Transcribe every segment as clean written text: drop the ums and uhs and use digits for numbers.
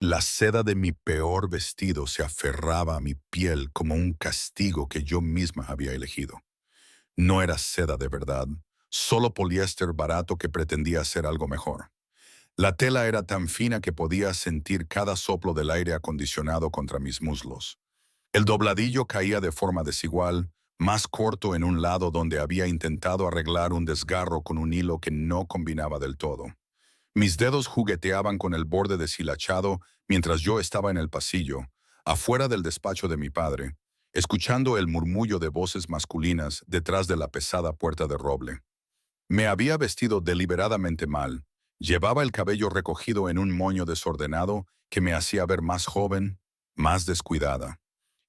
La seda de mi peor vestido se aferraba a mi piel como un castigo que yo misma había elegido. No era seda de verdad, solo poliéster barato que pretendía ser algo mejor. La tela era tan fina que podía sentir cada soplo del aire acondicionado contra mis muslos. El dobladillo caía de forma desigual, más corto en un lado donde había intentado arreglar un desgarro con un hilo que no combinaba del todo. Mis dedos jugueteaban con el borde deshilachado mientras yo estaba en el pasillo, afuera del despacho de mi padre, escuchando el murmullo de voces masculinas detrás de la pesada puerta de roble. Me había vestido deliberadamente mal. Llevaba el cabello recogido en un moño desordenado que me hacía ver más joven, más descuidada.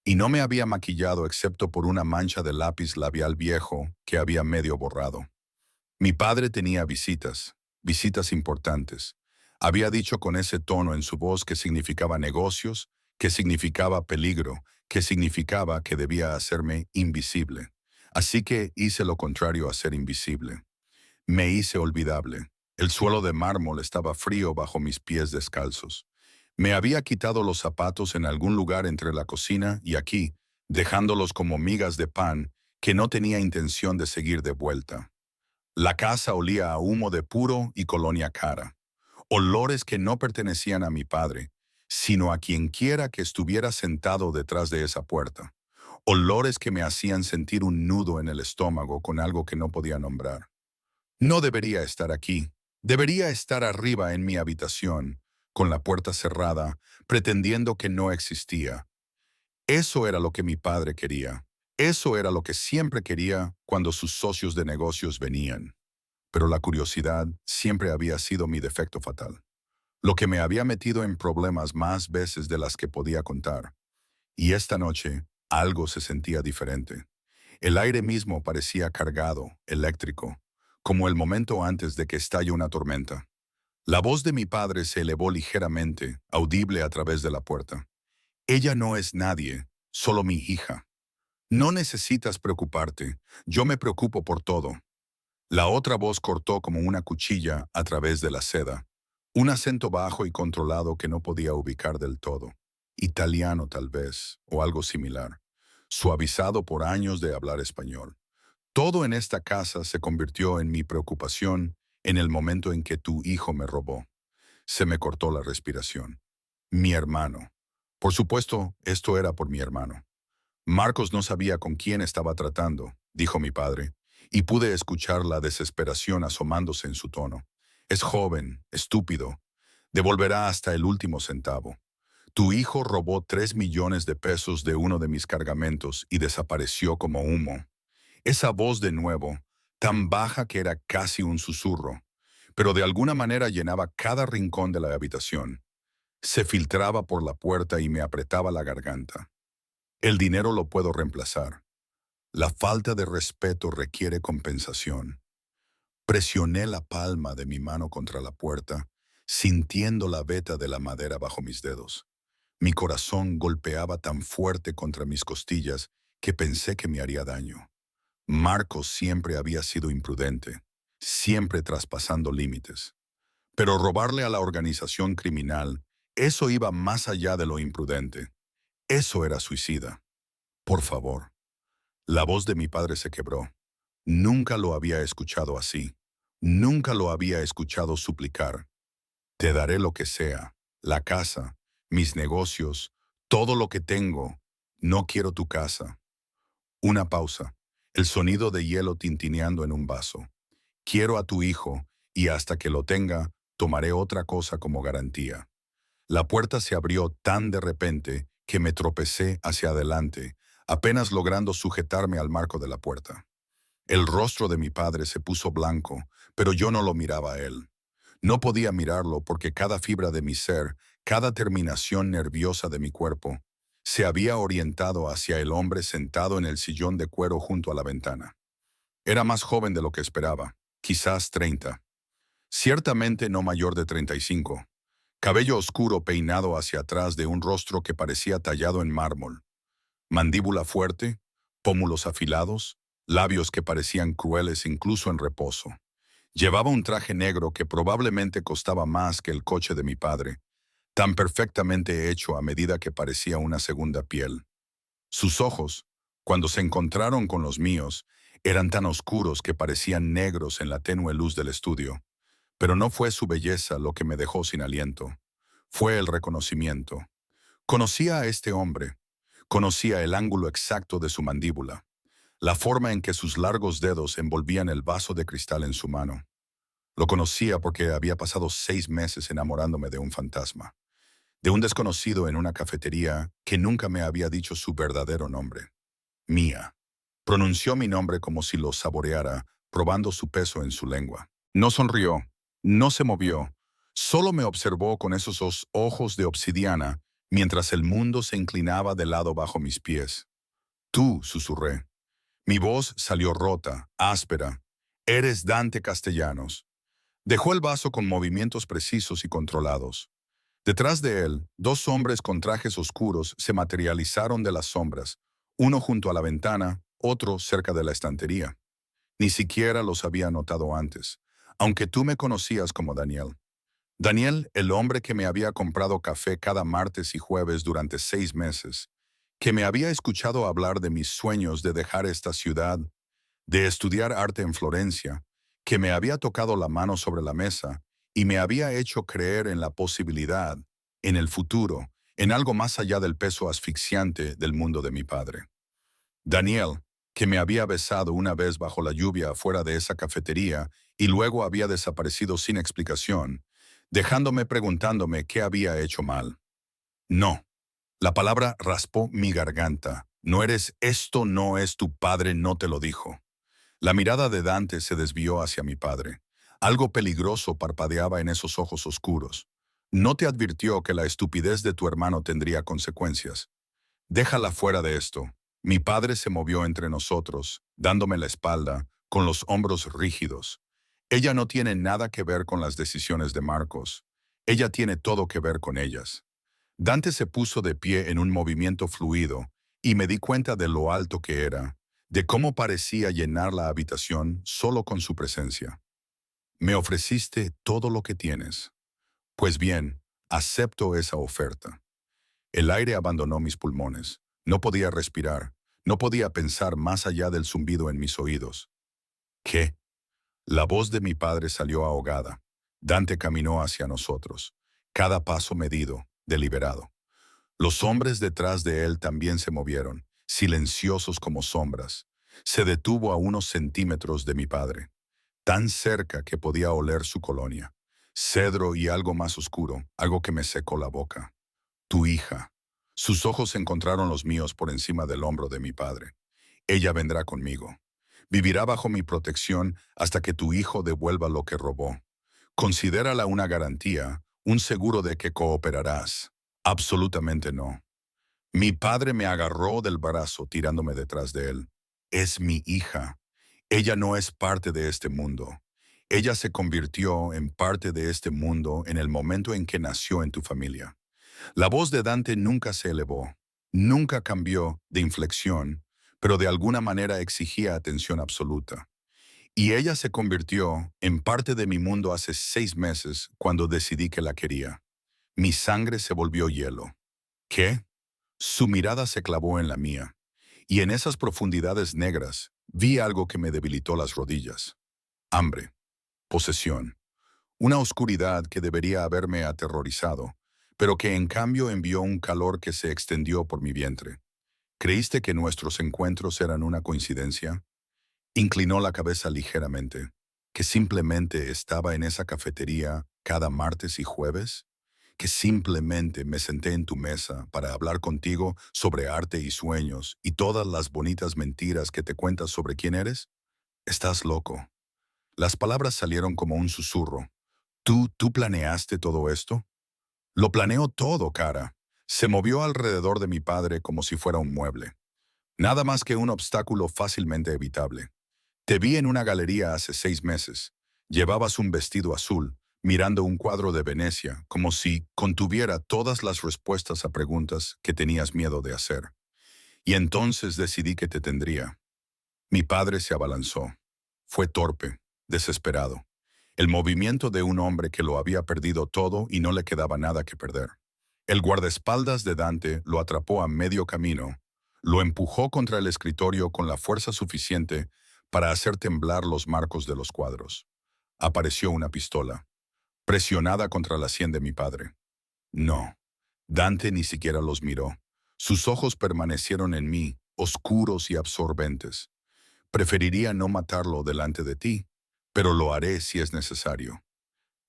Y no me había maquillado excepto por una mancha de lápiz labial viejo que había medio borrado. Mi padre tenía visitas, visitas importantes. Había dicho con ese tono en su voz que significaba negocios, que significaba peligro, que significaba que debía hacerme invisible. Así que hice lo contrario a ser invisible. Me hice olvidable. El suelo de mármol estaba frío bajo mis pies descalzos. Me había quitado los zapatos en algún lugar entre la cocina y aquí, dejándolos como migas de pan que no tenía intención de seguir de vuelta. La casa olía a humo de puro y colonia cara, olores que no pertenecían a mi padre, sino a quien quiera que estuviera sentado detrás de esa puerta. Olores que me hacían sentir un nudo en el estómago con algo que no podía nombrar. No debería estar aquí. Debería estar arriba en mi habitación, con la puerta cerrada, pretendiendo que no existía. Eso era lo que mi padre quería. Eso era lo que siempre quería cuando sus socios de negocios venían. Pero la curiosidad siempre había sido mi defecto fatal, lo que me había metido en problemas más veces de las que podía contar. Y esta noche, algo se sentía diferente. El aire mismo parecía cargado, eléctrico, como el momento antes de que estalle una tormenta. La voz de mi padre se elevó ligeramente, audible a través de la puerta. Ella no es nadie, solo mi hija. No necesitas preocuparte, yo me preocupo por todo. La otra voz cortó como una cuchilla a través de la seda. Un acento bajo y controlado que no podía ubicar del todo. Italiano tal vez, o algo similar. Suavizado por años de hablar español. Todo en esta casa se convirtió en mi preocupación en el momento en que tu hijo me robó. Se me cortó la respiración. Mi hermano. Por supuesto, esto era por mi hermano. Marcos no sabía con quién estaba tratando, dijo mi padre, y pude escuchar la desesperación asomándose en su tono. Es joven, estúpido. Devolverá hasta el último centavo. Tu hijo robó 3 millones de pesos de uno de mis cargamentos y desapareció como humo. Esa voz de nuevo, tan baja que era casi un susurro, pero de alguna manera llenaba cada rincón de la habitación. Se filtraba por la puerta y me apretaba la garganta. El dinero lo puedo reemplazar. La falta de respeto requiere compensación. Presioné la palma de mi mano contra la puerta, sintiendo la veta de la madera bajo mis dedos. Mi corazón golpeaba tan fuerte contra mis costillas que pensé que me haría daño. Marcos siempre había sido imprudente, siempre traspasando límites. Pero robarle a la organización criminal, eso iba más allá de lo imprudente. Eso era suicida. Por favor. La voz de mi padre se quebró. Nunca lo había escuchado así. Nunca lo había escuchado suplicar. Te daré lo que sea, la casa, mis negocios, todo lo que tengo. No quiero tu casa. Una pausa. El sonido de hielo tintineando en un vaso. Quiero a tu hijo, y hasta que lo tenga, tomaré otra cosa como garantía. La puerta se abrió tan de repente que me tropecé hacia adelante, apenas logrando sujetarme al marco de la puerta. El rostro de mi padre se puso blanco, pero yo no lo miraba a él. No podía mirarlo porque cada fibra de mi ser, cada terminación nerviosa de mi cuerpo, se había orientado hacia el hombre sentado en el sillón de cuero junto a la ventana. Era más joven de lo que esperaba, quizás 30. Ciertamente no mayor de 35. Cabello oscuro peinado hacia atrás de un rostro que parecía tallado en mármol. Mandíbula fuerte, pómulos afilados, labios que parecían crueles incluso en reposo. Llevaba un traje negro que probablemente costaba más que el coche de mi padre. tan perfectamente hecho a medida que parecía una segunda piel. Sus ojos, cuando se encontraron con los míos, eran tan oscuros que parecían negros en la tenue luz del estudio. Pero no fue su belleza lo que me dejó sin aliento. Fue el reconocimiento. Conocía a este hombre. Conocía el ángulo exacto de su mandíbula, la forma en que sus largos dedos envolvían el vaso de cristal en su mano. Lo conocía porque había pasado 6 meses enamorándome de un fantasma, de un desconocido en una cafetería que nunca me había dicho su verdadero nombre. Mía. Pronunció mi nombre como si lo saboreara, probando su peso en su lengua. No sonrió, no se movió, solo me observó con esos ojos de obsidiana mientras el mundo se inclinaba de lado bajo mis pies. Tú, susurré. Mi voz salió rota, áspera. Eres Dante Castellanos. Dejó el vaso con movimientos precisos y controlados. Detrás de él, dos hombres con trajes oscuros se materializaron de las sombras, uno junto a la ventana, otro cerca de la estantería. Ni siquiera los había notado antes, aunque tú me conocías como Daniel. Daniel, el hombre que me había comprado café cada martes y jueves durante 6 meses, que me había escuchado hablar de mis sueños de dejar esta ciudad, de estudiar arte en Florencia, que me había tocado la mano sobre la mesa y me había hecho creer en la posibilidad, en el futuro, en algo más allá del peso asfixiante del mundo de mi padre. Daniel, que me había besado una vez bajo la lluvia afuera de esa cafetería y luego había desaparecido sin explicación, dejándome preguntándome qué había hecho mal. No. La palabra raspó mi garganta. No eres esto, no es tu padre, no te lo dijo. La mirada de Dante se desvió hacia mi padre. Algo peligroso parpadeaba en esos ojos oscuros. ¿No te advirtió que la estupidez de tu hermano tendría consecuencias? Déjala fuera de esto. Mi padre se movió entre nosotros, dándome la espalda, con los hombros rígidos. Ella no tiene nada que ver con las decisiones de Marcos. Ella tiene todo que ver con ellas. Dante se puso de pie en un movimiento fluido y me di cuenta de lo alto que era, de cómo parecía llenar la habitación solo con su presencia. Me ofreciste todo lo que tienes. Pues bien, acepto esa oferta. El aire abandonó mis pulmones. No podía respirar. No podía pensar más allá del zumbido en mis oídos. ¿Qué? La voz de mi padre salió ahogada. Dante caminó hacia nosotros, cada paso medido, deliberado. Los hombres detrás de él también se movieron, silenciosos como sombras. Se detuvo a unos centímetros de mi padre, tan cerca que podía oler su colonia. Cedro y algo más oscuro, algo que me secó la boca. Tu hija. Sus ojos encontraron los míos por encima del hombro de mi padre. Ella vendrá conmigo. Vivirá bajo mi protección hasta que tu hijo devuelva lo que robó. Considérala una garantía, un seguro de que cooperarás. Absolutamente no. Mi padre me agarró del brazo tirándome detrás de él. Es mi hija. Ella no es parte de este mundo. Ella se convirtió en parte de este mundo en el momento en que nació en tu familia. La voz de Dante nunca se elevó, nunca cambió de inflexión, pero de alguna manera exigía atención absoluta. Y ella se convirtió en parte de mi mundo hace 6 meses cuando decidí que la quería. Mi sangre se volvió hielo. ¿Qué? Su mirada se clavó en la mía, y en esas profundidades negras vi algo que me debilitó las rodillas. Hambre, posesión, una oscuridad que debería haberme aterrorizado, pero que en cambio envió un calor que se extendió por mi vientre. ¿Creíste que nuestros encuentros eran una coincidencia? Inclinó la cabeza ligeramente. ¿Que simplemente estaba en esa cafetería cada martes y jueves? ¿Que simplemente me senté en tu mesa para hablar contigo sobre arte y sueños y todas las bonitas mentiras que te cuentas sobre quién eres? Estás loco. Las palabras salieron como un susurro. ¿Tú planeaste todo esto? Lo planeó todo, cara. Se movió alrededor de mi padre como si fuera un mueble. Nada más que un obstáculo fácilmente evitable. Te vi en una galería hace 6 meses. Llevabas un vestido azul, mirando un cuadro de Venecia, como si contuviera todas las respuestas a preguntas que tenías miedo de hacer. Y entonces decidí que te tendría. Mi padre se abalanzó. Fue torpe, desesperado. El movimiento de un hombre que lo había perdido todo y no le quedaba nada que perder. El guardaespaldas de Dante lo atrapó a medio camino, lo empujó contra el escritorio con la fuerza suficiente para hacer temblar los marcos de los cuadros. Apareció una pistola, presionada contra la sien de mi padre. No, Dante ni siquiera los miró. Sus ojos permanecieron en mí, oscuros y absorbentes. Preferiría no matarlo delante de ti, pero lo haré si es necesario.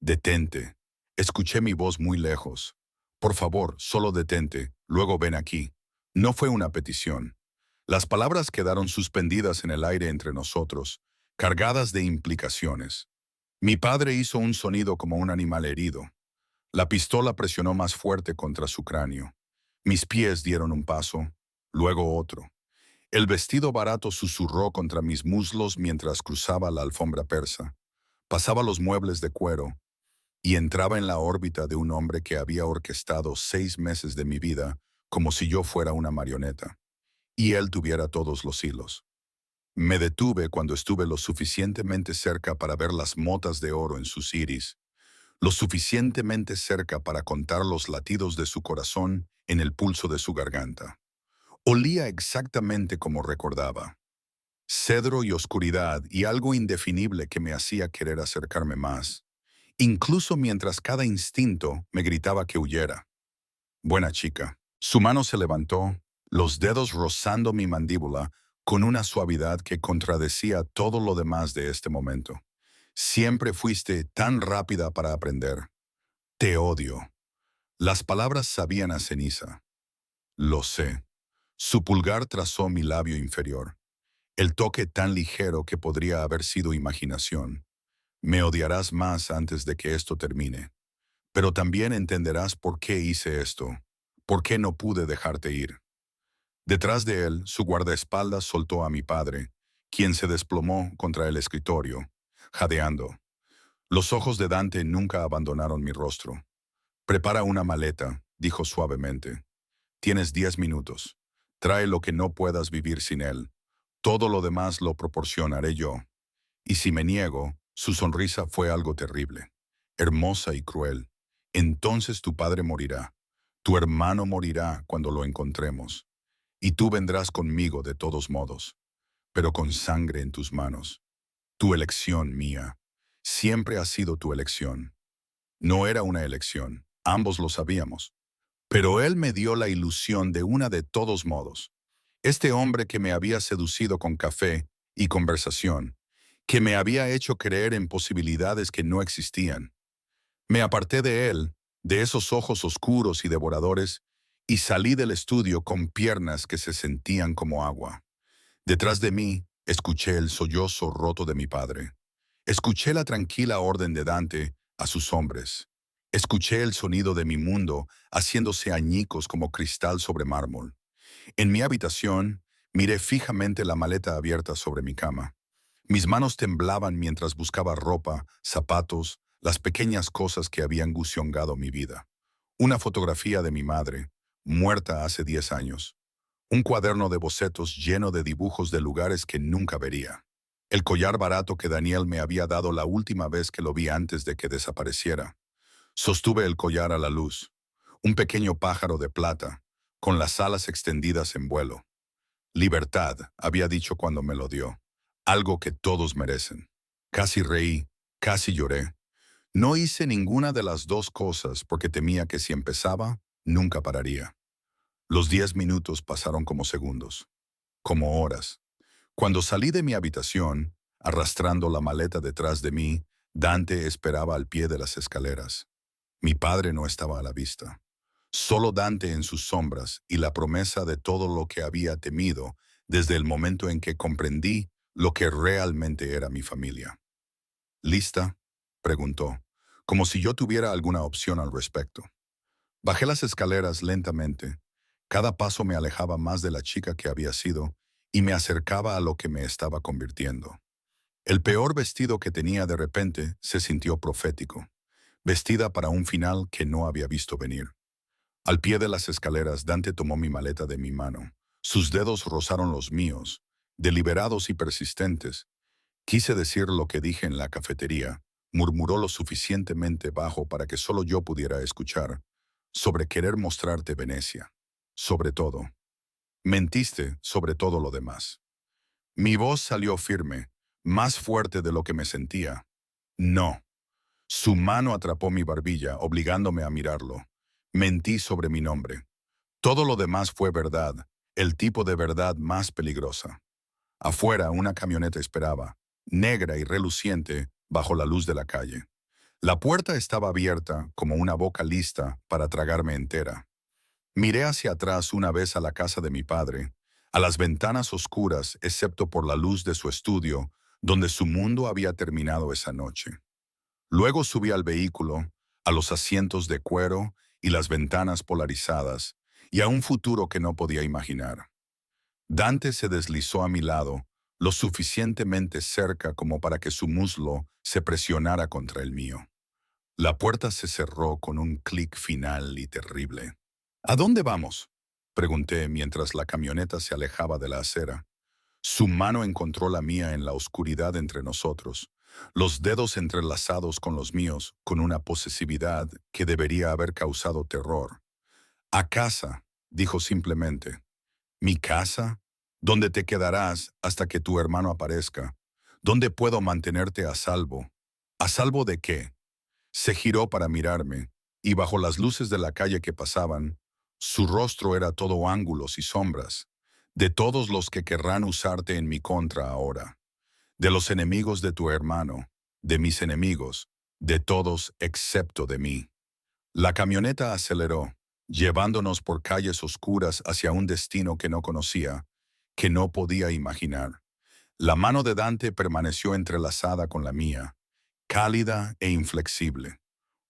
Detente. Escuché mi voz muy lejos. Por favor, solo detente, luego ven aquí. No fue una petición. Las palabras quedaron suspendidas en el aire entre nosotros, cargadas de implicaciones. Mi padre hizo un sonido como un animal herido. La pistola presionó más fuerte contra su cráneo. Mis pies dieron un paso, luego otro. El vestido barato susurró contra mis muslos mientras cruzaba la alfombra persa. Pasaba los muebles de cuero y entraba en la órbita de un hombre que había orquestado 6 meses de mi vida como si yo fuera una marioneta, y él tuviera todos los hilos. Me detuve cuando estuve lo suficientemente cerca para ver las motas de oro en sus iris, lo suficientemente cerca para contar los latidos de su corazón en el pulso de su garganta. Olía exactamente como recordaba. Cedro y oscuridad y algo indefinible que me hacía querer acercarme más, incluso mientras cada instinto me gritaba que huyera. Buena chica. Su mano se levantó, los dedos rozando mi mandíbula con una suavidad que contradecía todo lo demás de este momento. Siempre fuiste tan rápida para aprender. Te odio. Las palabras sabían a ceniza. Lo sé. Su pulgar trazó mi labio inferior. El toque tan ligero que podría haber sido imaginación. Me odiarás más antes de que esto termine. Pero también entenderás por qué hice esto. Por qué no pude dejarte ir. Detrás de él, su guardaespaldas soltó a mi padre, quien se desplomó contra el escritorio, jadeando. Los ojos de Dante nunca abandonaron mi rostro. Prepara una maleta, dijo suavemente. Tienes 10 minutos. Trae lo que no puedas vivir sin él. Todo lo demás lo proporcionaré yo. Y si me niego, su sonrisa fue algo terrible, hermosa y cruel. Entonces tu padre morirá. Tu hermano morirá cuando lo encontremos. Y tú vendrás conmigo de todos modos, pero con sangre en tus manos. Tu elección, mía. Siempre ha sido tu elección. No era una elección, ambos lo sabíamos. Pero él me dio la ilusión de una de todos modos. Este hombre que me había seducido con café y conversación, que me había hecho creer en posibilidades que no existían. Me aparté de él, de esos ojos oscuros y devoradores, y salí del estudio con piernas que se sentían como agua. Detrás de mí, escuché el sollozo roto de mi padre. Escuché la tranquila orden de Dante a sus hombres. Escuché el sonido de mi mundo haciéndose añicos como cristal sobre mármol. En mi habitación, miré fijamente la maleta abierta sobre mi cama. Mis manos temblaban mientras buscaba ropa, zapatos, las pequeñas cosas que habían gusiongado mi vida. Una fotografía de mi madre, muerta hace 10 años. Un cuaderno de bocetos lleno de dibujos de lugares que nunca vería. El collar barato que Daniel me había dado la última vez que lo vi antes de que desapareciera. Sostuve el collar a la luz. Un pequeño pájaro de plata, con las alas extendidas en vuelo. Libertad, había dicho cuando me lo dio. Algo que todos merecen. Casi reí, casi lloré. No hice ninguna de las dos cosas porque temía que si empezaba, nunca pararía. Los 10 minutos pasaron como segundos, como horas. Cuando salí de mi habitación, arrastrando la maleta detrás de mí, Dante esperaba al pie de las escaleras. Mi padre no estaba a la vista. Solo Dante en sus sombras y la promesa de todo lo que había temido desde el momento en que comprendí lo que realmente era mi familia. ¿Lista?, preguntó, como si yo tuviera alguna opción al respecto. Bajé las escaleras lentamente. Cada paso me alejaba más de la chica que había sido y me acercaba a lo que me estaba convirtiendo. El peor vestido que tenía de repente se sintió profético, vestida para un final que no había visto venir. Al pie de las escaleras, Dante tomó mi maleta de mi mano. Sus dedos rozaron los míos, deliberados y persistentes. Quise decir lo que dije en la cafetería. Murmuró lo suficientemente bajo para que solo yo pudiera escuchar. sobre querer mostrarte Venecia. Sobre todo. Mentiste sobre todo lo demás. Mi voz salió firme, más fuerte de lo que me sentía. No. Su mano atrapó mi barbilla, obligándome a mirarlo. Mentí sobre mi nombre. Todo lo demás fue verdad, el tipo de verdad más peligrosa. Afuera, una camioneta esperaba, negra y reluciente, bajo la luz de la calle. La puerta estaba abierta, como una boca lista para tragarme entera. Miré hacia atrás una vez a la casa de mi padre, a las ventanas oscuras excepto por la luz de su estudio, donde su mundo había terminado esa noche. Luego subí al vehículo, a los asientos de cuero y las ventanas polarizadas, y a un futuro que no podía imaginar. Dante se deslizó a mi lado, lo suficientemente cerca como para que su muslo se presionara contra el mío. La puerta se cerró con un clic final y terrible. ¿A dónde vamos?, pregunté mientras la camioneta se alejaba de la acera. Su mano encontró la mía en la oscuridad entre nosotros, los dedos entrelazados con los míos con una posesividad que debería haber causado terror. «A casa», dijo simplemente. «¿Mi casa? ¿Dónde te quedarás hasta que tu hermano aparezca? ¿Dónde puedo mantenerte a salvo?» ¿A salvo de qué? Se giró para mirarme, y bajo las luces de la calle que pasaban, su rostro era todo ángulos y sombras, de todos los que querrán usarte en mi contra ahora, de los enemigos de tu hermano, de mis enemigos, de todos excepto de mí. La camioneta aceleró, llevándonos por calles oscuras hacia un destino que no conocía, que no podía imaginar. La mano de Dante permaneció entrelazada con la mía, cálida e inflexible.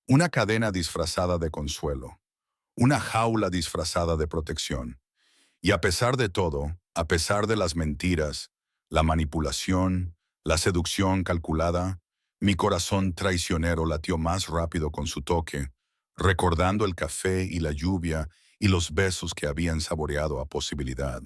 Una cadena disfrazada de consuelo, una jaula disfrazada de protección. Y a pesar de todo, a pesar de las mentiras, la manipulación, la seducción calculada, mi corazón traicionero latió más rápido con su toque, recordando el café y la lluvia y los besos que habían saboreado a posibilidad.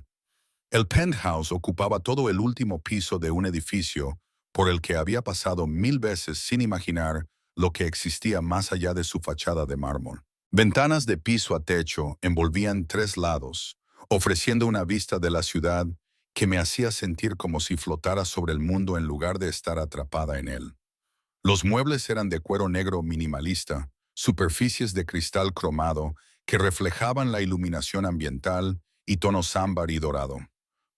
El penthouse ocupaba todo el último piso de un edificio por el que había pasado 1000 veces sin imaginar lo que existía más allá de su fachada de mármol. Ventanas de piso a techo envolvían 3 lados, ofreciendo una vista de la ciudad que me hacía sentir como si flotara sobre el mundo en lugar de estar atrapada en él. Los muebles eran de cuero negro minimalista, superficies de cristal cromado que reflejaban la iluminación ambiental y tonos ámbar y dorado.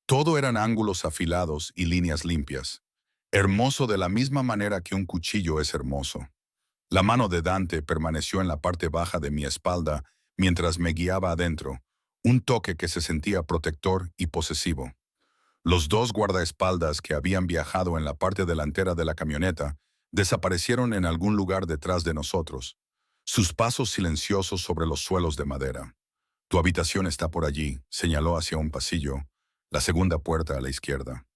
Todo eran ángulos afilados y líneas limpias. Hermoso de la misma manera que un cuchillo es hermoso. La mano de Dante permaneció en la parte baja de mi espalda mientras me guiaba adentro, un toque que se sentía protector y posesivo. Los 2 guardaespaldas que habían viajado en la parte delantera de la camioneta desaparecieron en algún lugar detrás de nosotros, sus pasos silenciosos sobre los suelos de madera. «Tu habitación está por allí», señaló hacia un pasillo, la segunda puerta a la izquierda.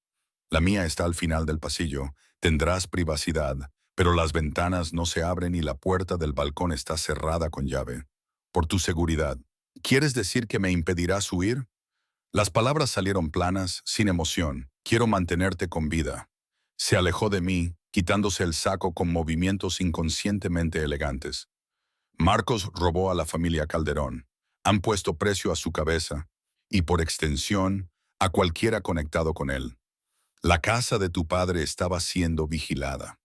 «La mía está al final del pasillo, tendrás privacidad, pero las ventanas no se abren y la puerta del balcón está cerrada con llave. Por tu seguridad. ¿Quieres decir que me impedirás huir?» Las palabras salieron planas, sin emoción. «Quiero mantenerte con vida». Se alejó de mí, quitándose el saco con movimientos inconscientemente elegantes. «Marcos robó a la familia Calderón. Han puesto precio a su cabeza, y por extensión, a cualquiera conectado con él. La casa de tu padre estaba siendo vigilada.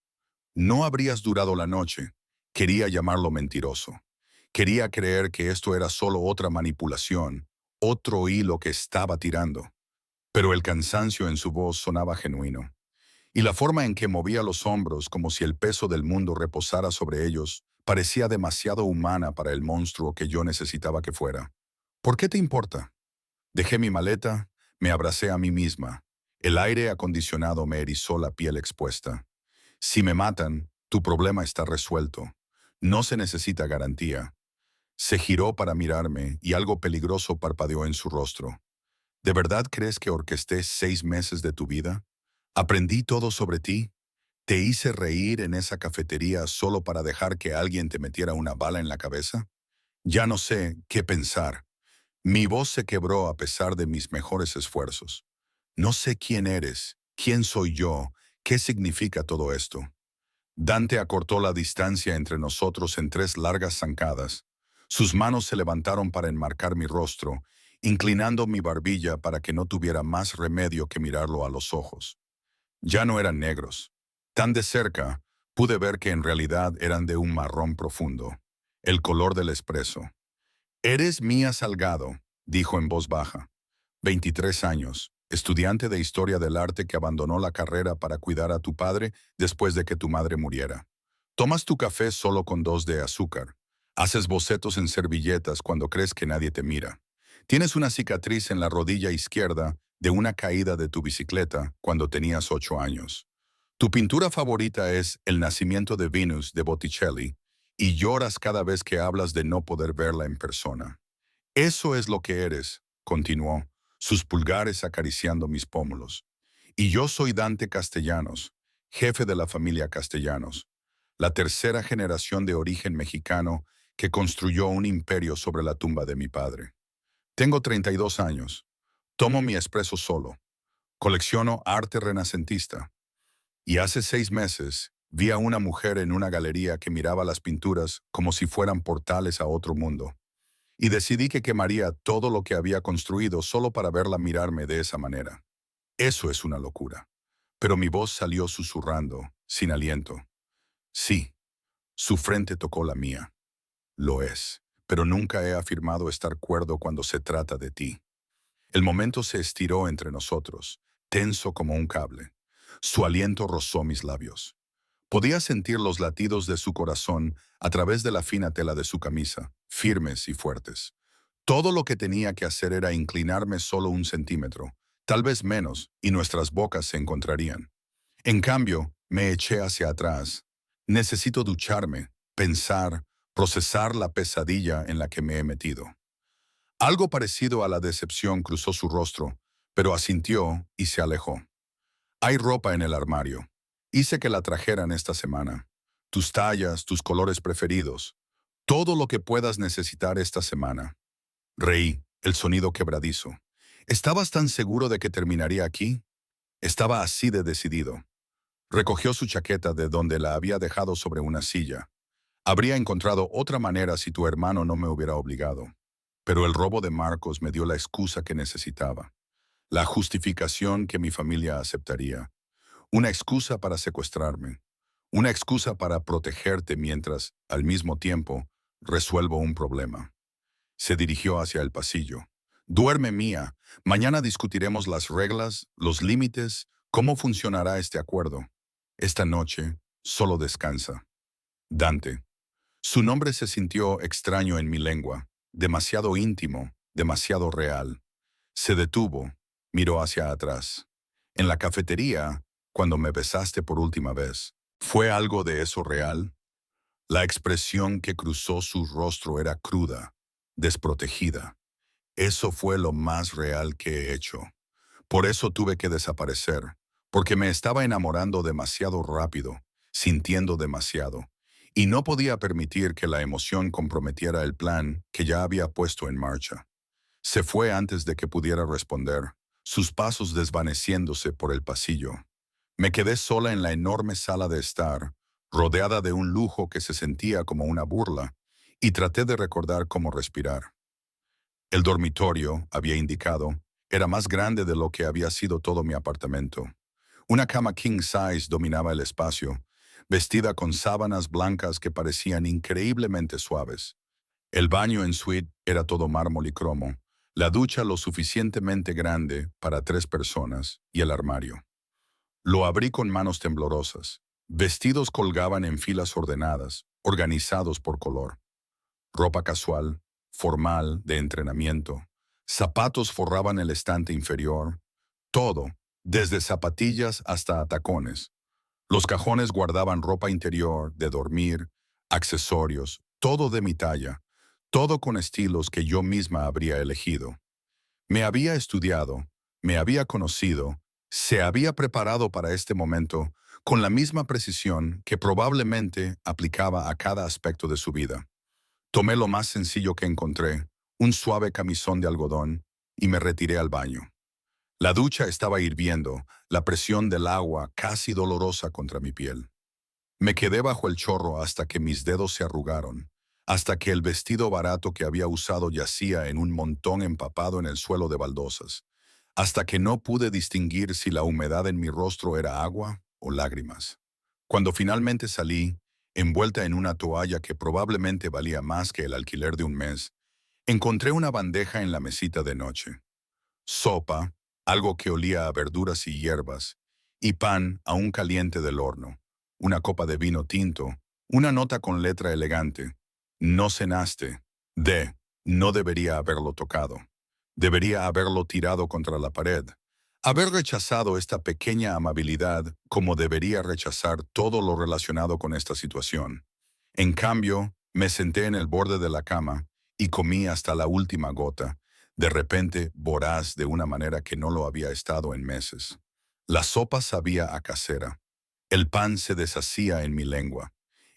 No habrías durado la noche». Quería llamarlo mentiroso. Quería creer que esto era solo otra manipulación, otro hilo que estaba tirando. Pero el cansancio en su voz sonaba genuino. Y la forma en que movía los hombros como si el peso del mundo reposara sobre ellos parecía demasiado humana para el monstruo que yo necesitaba que fuera. «¿Por qué te importa?» Dejé mi maleta, me abracé a mí misma. El aire acondicionado me erizó la piel expuesta. «Si me matan, tu problema está resuelto. No se necesita garantía». Se giró para mirarme y algo peligroso parpadeó en su rostro. «¿De verdad crees que orquesté 6 meses de tu vida? ¿Aprendí todo sobre ti? ¿Te hice reír en esa cafetería solo para dejar que alguien te metiera una bala en la cabeza? Ya no sé qué pensar». Mi voz se quebró a pesar de mis mejores esfuerzos. «No sé quién eres, quién soy yo, qué significa todo esto». Dante acortó la distancia entre nosotros en 3 largas zancadas. Sus manos se levantaron para enmarcar mi rostro, inclinando mi barbilla para que no tuviera más remedio que mirarlo a los ojos. Ya no eran negros. Tan de cerca, pude ver que en realidad eran de un marrón profundo, el color del espresso. «Eres Mía Salgado», dijo en voz baja. 23 años, estudiante de Historia del Arte que abandonó la carrera para cuidar a tu padre después de que tu madre muriera. Tomas tu café solo con 2 de azúcar. Haces bocetos en servilletas cuando crees que nadie te mira. Tienes una cicatriz en la rodilla izquierda de una caída de tu bicicleta cuando tenías 8 años. Tu pintura favorita es El nacimiento de Venus de Botticelli y lloras cada vez que hablas de no poder verla en persona. Eso es lo que eres, continuó, sus pulgares acariciando mis pómulos. Y yo soy Dante Castellanos, jefe de la familia Castellanos, la tercera generación de origen mexicano que construyó un imperio sobre la tumba de mi padre. Tengo 32 años. Tomo mi espresso solo. Colecciono arte renacentista. Y hace 6 meses vi a una mujer en una galería que miraba las pinturas como si fueran portales a otro mundo. Y decidí que quemaría todo lo que había construido solo para verla mirarme de esa manera. Eso es una locura. Pero mi voz salió susurrando, sin aliento. Sí, su frente tocó la mía. Lo es, pero nunca he afirmado estar cuerdo cuando se trata de ti. El momento se estiró entre nosotros, tenso como un cable. Su aliento rozó mis labios. Podía sentir los latidos de su corazón a través de la fina tela de su camisa, firmes y fuertes. Todo lo que tenía que hacer era inclinarme solo 1 centímetro, tal vez menos, y nuestras bocas se encontrarían. En cambio, me eché hacia atrás. Necesito ducharme, pensar, procesar la pesadilla en la que me he metido. Algo parecido a la decepción cruzó su rostro, pero asintió y se alejó. Hay ropa en el armario. Hice que la trajeran esta semana. Tus tallas, tus colores preferidos. Todo lo que puedas necesitar esta semana. Reí, el sonido quebradizo. ¿Estabas tan seguro de que terminaría aquí? Estaba así de decidido. Recogió su chaqueta de donde la había dejado sobre una silla. Habría encontrado otra manera si tu hermano no me hubiera obligado. Pero el robo de Marcos me dio la excusa que necesitaba. La justificación que mi familia aceptaría. Una excusa para secuestrarme. Una excusa para protegerte mientras, al mismo tiempo, resuelvo un problema. Se dirigió hacia el pasillo. Duerme, Mía. Mañana discutiremos las reglas, los límites, cómo funcionará este acuerdo. Esta noche, solo descansa. Dante. Su nombre se sintió extraño en mi lengua, demasiado íntimo, demasiado real. Se detuvo, miró hacia atrás. En la cafetería, cuando me besaste por última vez, ¿fue algo de eso real? La expresión que cruzó su rostro era cruda, desprotegida. Eso fue lo más real que he hecho. Por eso tuve que desaparecer, porque me estaba enamorando demasiado rápido, sintiendo demasiado, y no podía permitir que la emoción comprometiera el plan que ya había puesto en marcha. Se fue antes de que pudiera responder, sus pasos desvaneciéndose por el pasillo. Me quedé sola en la enorme sala de estar, rodeada de un lujo que se sentía como una burla, y traté de recordar cómo respirar. El dormitorio, había indicado, era más grande de lo que había sido todo mi apartamento. Una cama king size dominaba el espacio, vestida con sábanas blancas que parecían increíblemente suaves. El baño en suite era todo mármol y cromo, la ducha lo suficientemente grande para 3 personas y el armario. Lo abrí con manos temblorosas. Vestidos colgaban en filas ordenadas, organizados por color. Ropa casual, formal, de entrenamiento. Zapatos forraban el estante inferior. Todo, desde zapatillas hasta tacones. Los cajones guardaban ropa interior, de dormir, accesorios, todo de mi talla, todo con estilos que yo misma habría elegido. Me había estudiado, me había conocido, se había preparado para este momento con la misma precisión que probablemente aplicaba a cada aspecto de su vida. Tomé lo más sencillo que encontré, un suave camisón de algodón, y me retiré al baño. La ducha estaba hirviendo, la presión del agua casi dolorosa contra mi piel. Me quedé bajo el chorro hasta que mis dedos se arrugaron. hasta que el vestido barato que había usado yacía en un montón empapado en el suelo de baldosas, hasta que no pude distinguir si la humedad en mi rostro era agua o lágrimas. Cuando finalmente salí, envuelta en una toalla que probablemente valía más que el alquiler de un mes, encontré una bandeja en la mesita de noche. Sopa, algo que olía a verduras y hierbas, y pan aún caliente del horno, una copa de vino tinto, una nota con letra elegante. No cenaste. No debería haberlo tocado. Debería haberlo tirado contra la pared. Haber rechazado esta pequeña amabilidad como debería rechazar todo lo relacionado con esta situación. En cambio, me senté en el borde de la cama y comí hasta la última gota, de repente voraz de una manera que no lo había estado en meses. La sopa sabía a casera. El pan se deshacía en mi lengua.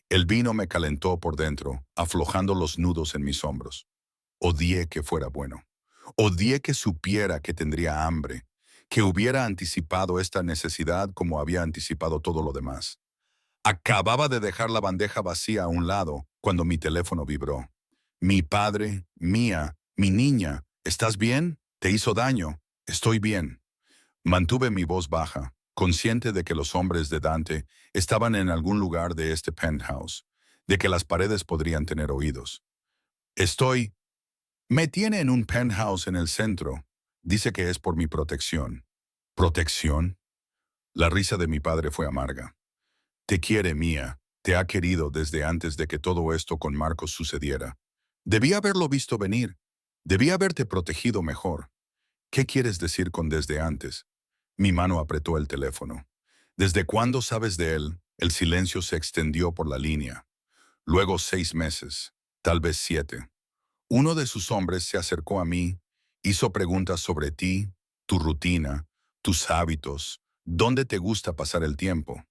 El vino me calentó por dentro, aflojando los nudos en mis hombros. Odié que fuera bueno. Odié que supiera que tendría hambre, que hubiera anticipado esta necesidad como había anticipado todo lo demás. Acababa de dejar la bandeja vacía a un lado cuando mi teléfono vibró. Mi padre, Mía, mi niña, ¿estás bien? ¿Te hizo daño? Estoy bien. Mantuve mi voz baja, consciente de que los hombres de Dante estaban en algún lugar de este penthouse, de que las paredes podrían tener oídos. Estoy... Me tiene en un penthouse en el centro. Dice que es por mi protección. ¿Protección? La risa de mi padre fue amarga. Te quiere, Mía. Te ha querido desde antes de que todo esto con Marcos sucediera. Debía haberlo visto venir. Debía haberte protegido mejor. ¿Qué quieres decir con desde antes? Mi mano apretó el teléfono. ¿Desde cuándo sabes de él? El silencio se extendió por la línea. Luego 6 meses, tal vez 7. Uno de sus hombres se acercó a mí, hizo preguntas sobre ti, tu rutina, tus hábitos, dónde te gusta pasar el tiempo.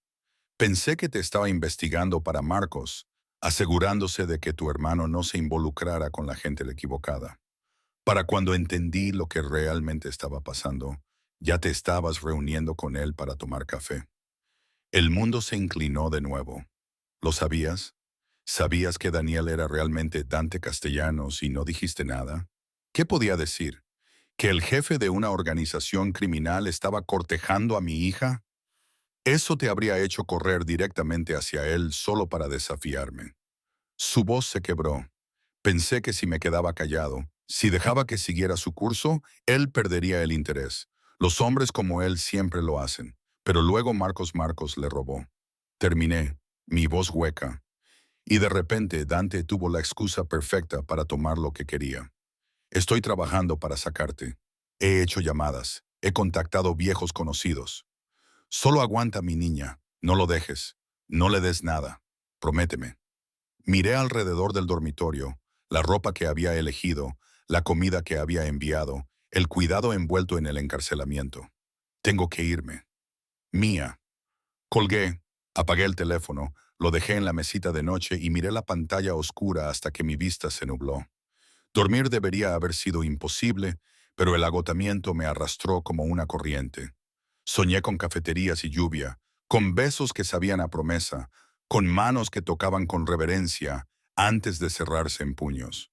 Pensé que te estaba investigando para Marcos, asegurándose de que tu hermano no se involucrara con la gente equivocada. Para cuando entendí lo que realmente estaba pasando, ya te estabas reuniendo con él para tomar café. El mundo se inclinó de nuevo. ¿Lo sabías? ¿Sabías que Daniel era realmente Dante Castellanos y no dijiste nada? ¿Qué podía decir? ¿Que el jefe de una organización criminal estaba cortejando a mi hija? Eso te habría hecho correr directamente hacia él solo para desafiarme. Su voz se quebró. Pensé que si me quedaba callado, si dejaba que siguiera su curso, él perdería el interés. Los hombres como él siempre lo hacen. Pero luego Marcos le robó. Terminé, mi voz hueca. Y de repente Dante tuvo la excusa perfecta para tomar lo que quería. Estoy trabajando para sacarte. He hecho llamadas. He contactado viejos conocidos. Solo aguanta, mi niña. No lo dejes. No le des nada. Prométeme. Miré alrededor del dormitorio, la ropa que había elegido, la comida que había enviado, el cuidado envuelto en el encarcelamiento. Tengo que irme. Mía. Colgué, apagué el teléfono, lo dejé en la mesita de noche y miré la pantalla oscura hasta que mi vista se nubló. Dormir debería haber sido imposible, pero el agotamiento me arrastró como una corriente. Soñé con cafeterías y lluvia, con besos que sabían a promesa, con manos que tocaban con reverencia antes de cerrarse en puños.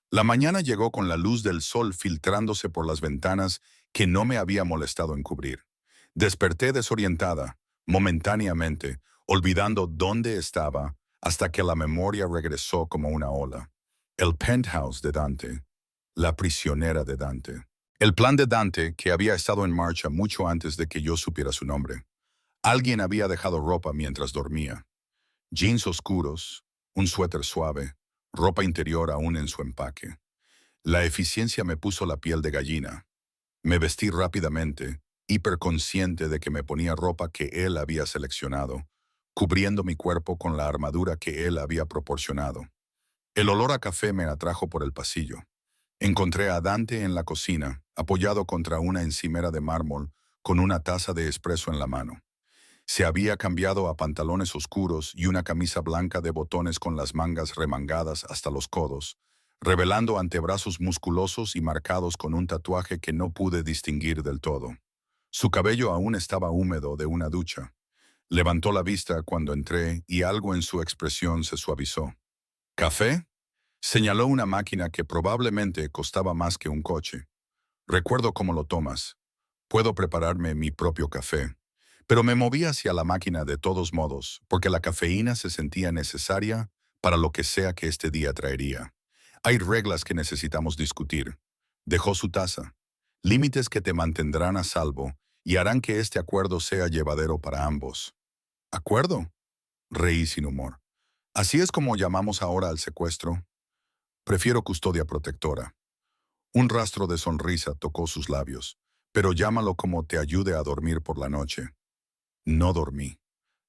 La mañana llegó con la luz del sol filtrándose por las ventanas que no me había molestado en cubrir. Desperté desorientada, momentáneamente, olvidando dónde estaba, hasta que la memoria regresó como una ola. El penthouse de Dante, la prisionera de Dante. El plan de Dante, que había estado en marcha mucho antes de que yo supiera su nombre. Alguien había dejado ropa mientras dormía. Jeans oscuros, un suéter suave, ropa interior aún en su empaque. La eficiencia me puso la piel de gallina. Me vestí rápidamente, hiperconsciente de que me ponía ropa que él había seleccionado, cubriendo mi cuerpo con la armadura que él había proporcionado. El olor a café me atrajo por el pasillo. Encontré a Dante en la cocina, apoyado contra una encimera de mármol, con una taza de espresso en la mano. Se había cambiado a pantalones oscuros y una camisa blanca de botones con las mangas remangadas hasta los codos, revelando antebrazos musculosos y marcados con un tatuaje que no pude distinguir del todo. Su cabello aún estaba húmedo de una ducha. Levantó la vista cuando entré y algo en su expresión se suavizó. ¿Café? Señaló una máquina que probablemente costaba más que un coche. Recuerdo cómo lo tomas. Puedo prepararme mi propio café. Pero me moví hacia la máquina de todos modos, porque la cafeína se sentía necesaria para lo que sea que este día traería. Hay reglas que necesitamos discutir. Dejó su taza. Límites que te mantendrán a salvo y harán que este acuerdo sea llevadero para ambos. ¿Acuerdo? Reí sin humor. Así es como llamamos ahora al secuestro. Prefiero custodia protectora. Un rastro de sonrisa tocó sus labios, pero llámalo como te ayude a dormir por la noche. No dormí.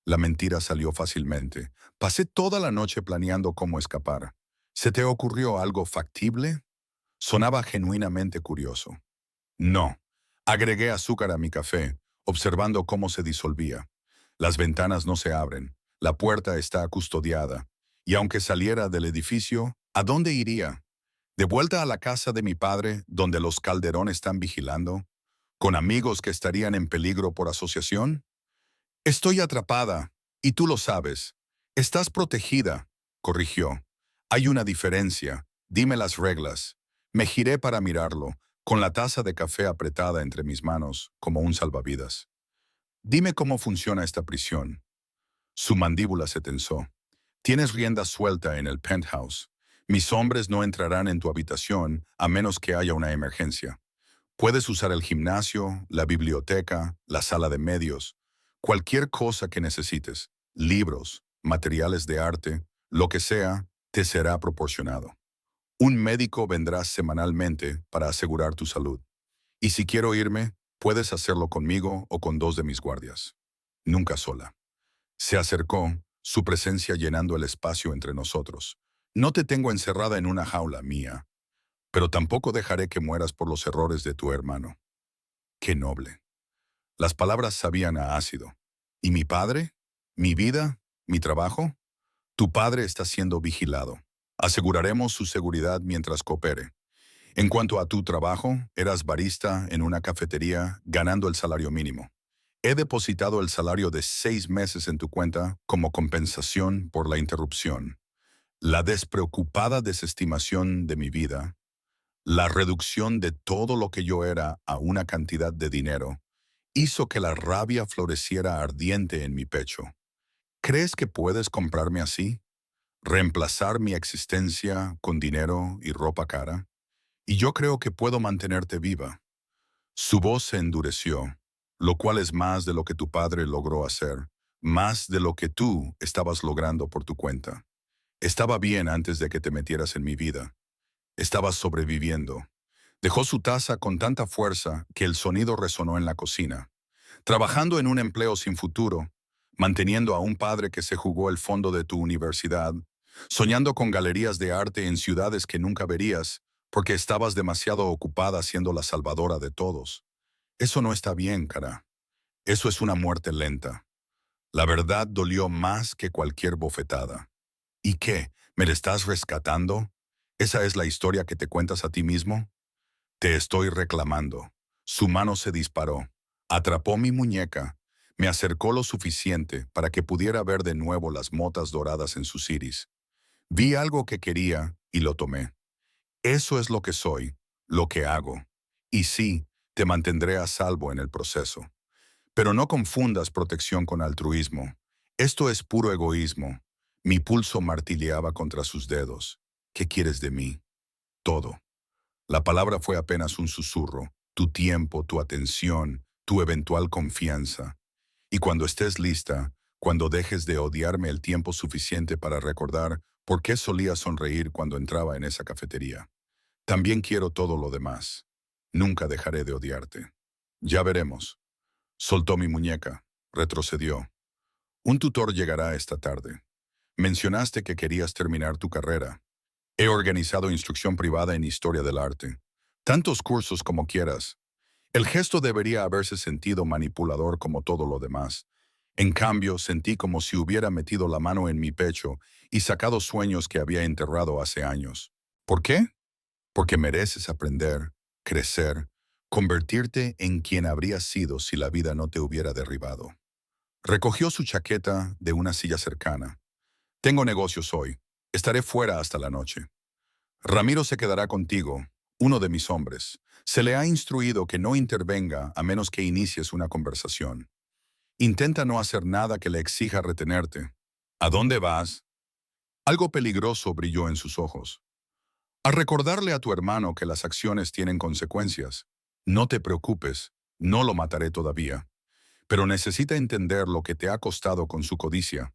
La mentira salió fácilmente. Pasé toda la noche planeando cómo escapar. ¿Se te ocurrió algo factible? Sonaba genuinamente curioso. No. Agregué azúcar a mi café, observando cómo se disolvía. Las ventanas no se abren, la puerta está custodiada, y aunque saliera del edificio, ¿a dónde iría? ¿De vuelta a la casa de mi padre, donde los Calderón están vigilando? ¿Con amigos que estarían en peligro por asociación? Estoy atrapada, y tú lo sabes. Estás protegida, corrigió. Hay una diferencia. Dime las reglas. Me giré para mirarlo, con la taza de café apretada entre mis manos, como un salvavidas. Dime cómo funciona esta prisión. Su mandíbula se tensó. Tienes rienda suelta en el penthouse. Mis hombres no entrarán en tu habitación a menos que haya una emergencia. Puedes usar el gimnasio, la biblioteca, la sala de medios, cualquier cosa que necesites, libros, materiales de arte, lo que sea, te será proporcionado. Un médico vendrá semanalmente para asegurar tu salud. Y si quiero irme, puedes hacerlo conmigo o con dos de mis guardias. Nunca sola. Se acercó, su presencia llenando el espacio entre nosotros. No te tengo encerrada en una jaula mía, pero tampoco dejaré que mueras por los errores de tu hermano. Qué noble. Las palabras sabían a ácido. ¿Y mi padre? ¿Mi vida? ¿Mi trabajo? Tu padre está siendo vigilado. Aseguraremos su seguridad mientras coopere. En cuanto a tu trabajo, eras barista en una cafetería ganando el salario mínimo. He depositado el salario de 6 meses en tu cuenta como compensación por la interrupción. La despreocupada desestimación de mi vida, la reducción de todo lo que yo era a una cantidad de dinero, hizo que la rabia floreciera ardiente en mi pecho. ¿Crees que puedes comprarme así? ¿Reemplazar mi existencia con dinero y ropa cara? Y yo creo que puedo mantenerte viva. Su voz se endureció, lo cual es más de lo que tu padre logró hacer, más de lo que tú estabas logrando por tu cuenta. Estaba bien antes de que te metieras en mi vida. Estabas sobreviviendo. Dejó su taza con tanta fuerza que el sonido resonó en la cocina. Trabajando en un empleo sin futuro, manteniendo a un padre que se jugó el fondo de tu universidad, soñando con galerías de arte en ciudades que nunca verías, porque estabas demasiado ocupada siendo la salvadora de todos. Eso no está bien, cara. Eso es una muerte lenta. La verdad dolió más que cualquier bofetada. ¿Y qué? ¿Me la estás rescatando? ¿Esa es la historia que te cuentas a ti mismo? Te estoy reclamando. Su mano se disparó. Atrapó mi muñeca. Me acercó lo suficiente para que pudiera ver de nuevo las motas doradas en sus iris. Vi algo que quería y lo tomé. Eso es lo que soy, lo que hago. Y sí, te mantendré a salvo en el proceso. Pero no confundas protección con altruismo. Esto es puro egoísmo. Mi pulso martilleaba contra sus dedos. ¿Qué quieres de mí? Todo. La palabra fue apenas un susurro, tu tiempo, tu atención, tu eventual confianza. Y cuando estés lista, cuando dejes de odiarme el tiempo suficiente para recordar por qué solía sonreír cuando entraba en esa cafetería. También quiero todo lo demás. Nunca dejaré de odiarte. Ya veremos. Soltó mi muñeca. Retrocedió. Un tutor llegará esta tarde. Mencionaste que querías terminar tu carrera. He organizado instrucción privada en historia del arte. Tantos cursos como quieras. El gesto debería haberse sentido manipulador como todo lo demás. En cambio, sentí como si hubiera metido la mano en mi pecho y sacado sueños que había enterrado hace años. ¿Por qué? Porque mereces aprender, crecer, convertirte en quien habrías sido si la vida no te hubiera derribado. Recogió su chaqueta de una silla cercana. Tengo negocios hoy. Estaré fuera hasta la noche. Ramiro se quedará contigo, uno de mis hombres. Se le ha instruido que no intervenga a menos que inicies una conversación. Intenta no hacer nada que le exija retenerte. ¿A dónde vas? Algo peligroso brilló en sus ojos. A recordarle a tu hermano que las acciones tienen consecuencias. No te preocupes, no lo mataré todavía. Pero necesita entender lo que te ha costado con su codicia.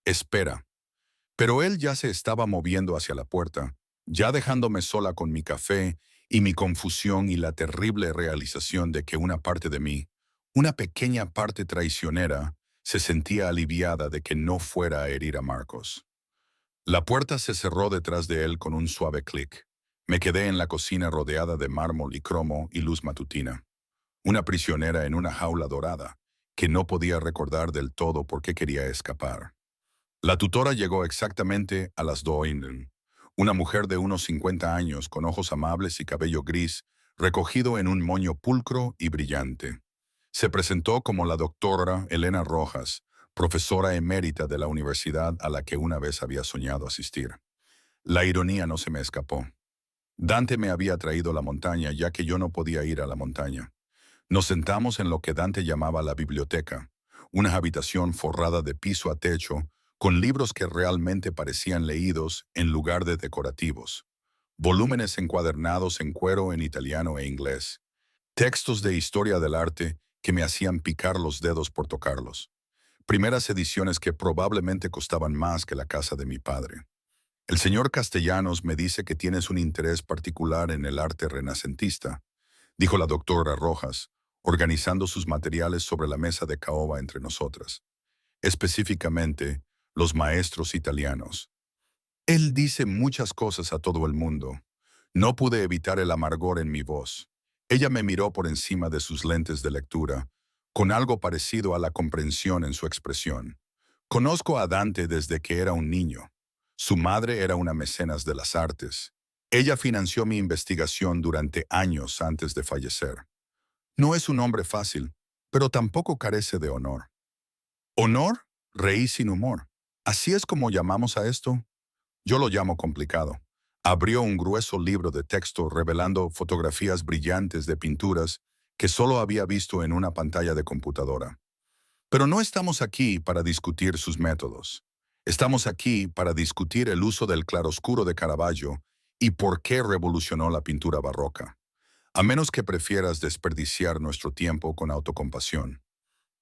Espera. Pero él ya se estaba moviendo hacia la puerta, ya dejándome sola con mi café y mi confusión y la terrible realización de que una parte de mí, una pequeña parte traicionera, se sentía aliviada de que no fuera a herir a Marcos. La puerta se cerró detrás de él con un suave clic. Me quedé en la cocina rodeada de mármol y cromo y luz matutina. Una prisionera en una jaula dorada, que no podía recordar del todo por qué quería escapar. La tutora llegó exactamente a las 2:00. Una mujer de unos 50 años, con ojos amables y cabello gris, recogido en un moño pulcro y brillante. Se presentó como la doctora Elena Rojas, profesora emérita de la universidad a la que una vez había soñado asistir. La ironía no se me escapó. Dante me había traído a la montaña, ya que yo no podía ir a la montaña. Nos sentamos en lo que Dante llamaba la biblioteca, una habitación forrada de piso a techo, con libros que realmente parecían leídos en lugar de decorativos. Volúmenes encuadernados en cuero en italiano e inglés. Textos de historia del arte que me hacían picar los dedos por tocarlos. Primeras ediciones que probablemente costaban más que la casa de mi padre. El señor Castellanos me dice que tienes un interés particular en el arte renacentista, dijo la doctora Rojas, organizando sus materiales sobre la mesa de caoba entre nosotras. Específicamente, los maestros italianos. Él dice muchas cosas a todo el mundo. No pude evitar el amargor en mi voz. Ella me miró por encima de sus lentes de lectura, con algo parecido a la comprensión en su expresión. Conozco a Dante desde que era un niño. Su madre era una mecenas de las artes. Ella financió mi investigación durante años antes de fallecer. No es un hombre fácil, pero tampoco carece de honor. ¿Honor? Reí sin humor. ¿Así es como llamamos a esto? Yo lo llamo complicado. Abrió un grueso libro de texto revelando fotografías brillantes de pinturas que solo había visto en una pantalla de computadora. Pero no estamos aquí para discutir sus métodos. Estamos aquí para discutir el uso del claroscuro de Caravaggio y por qué revolucionó la pintura barroca. A menos que prefieras desperdiciar nuestro tiempo con autocompasión.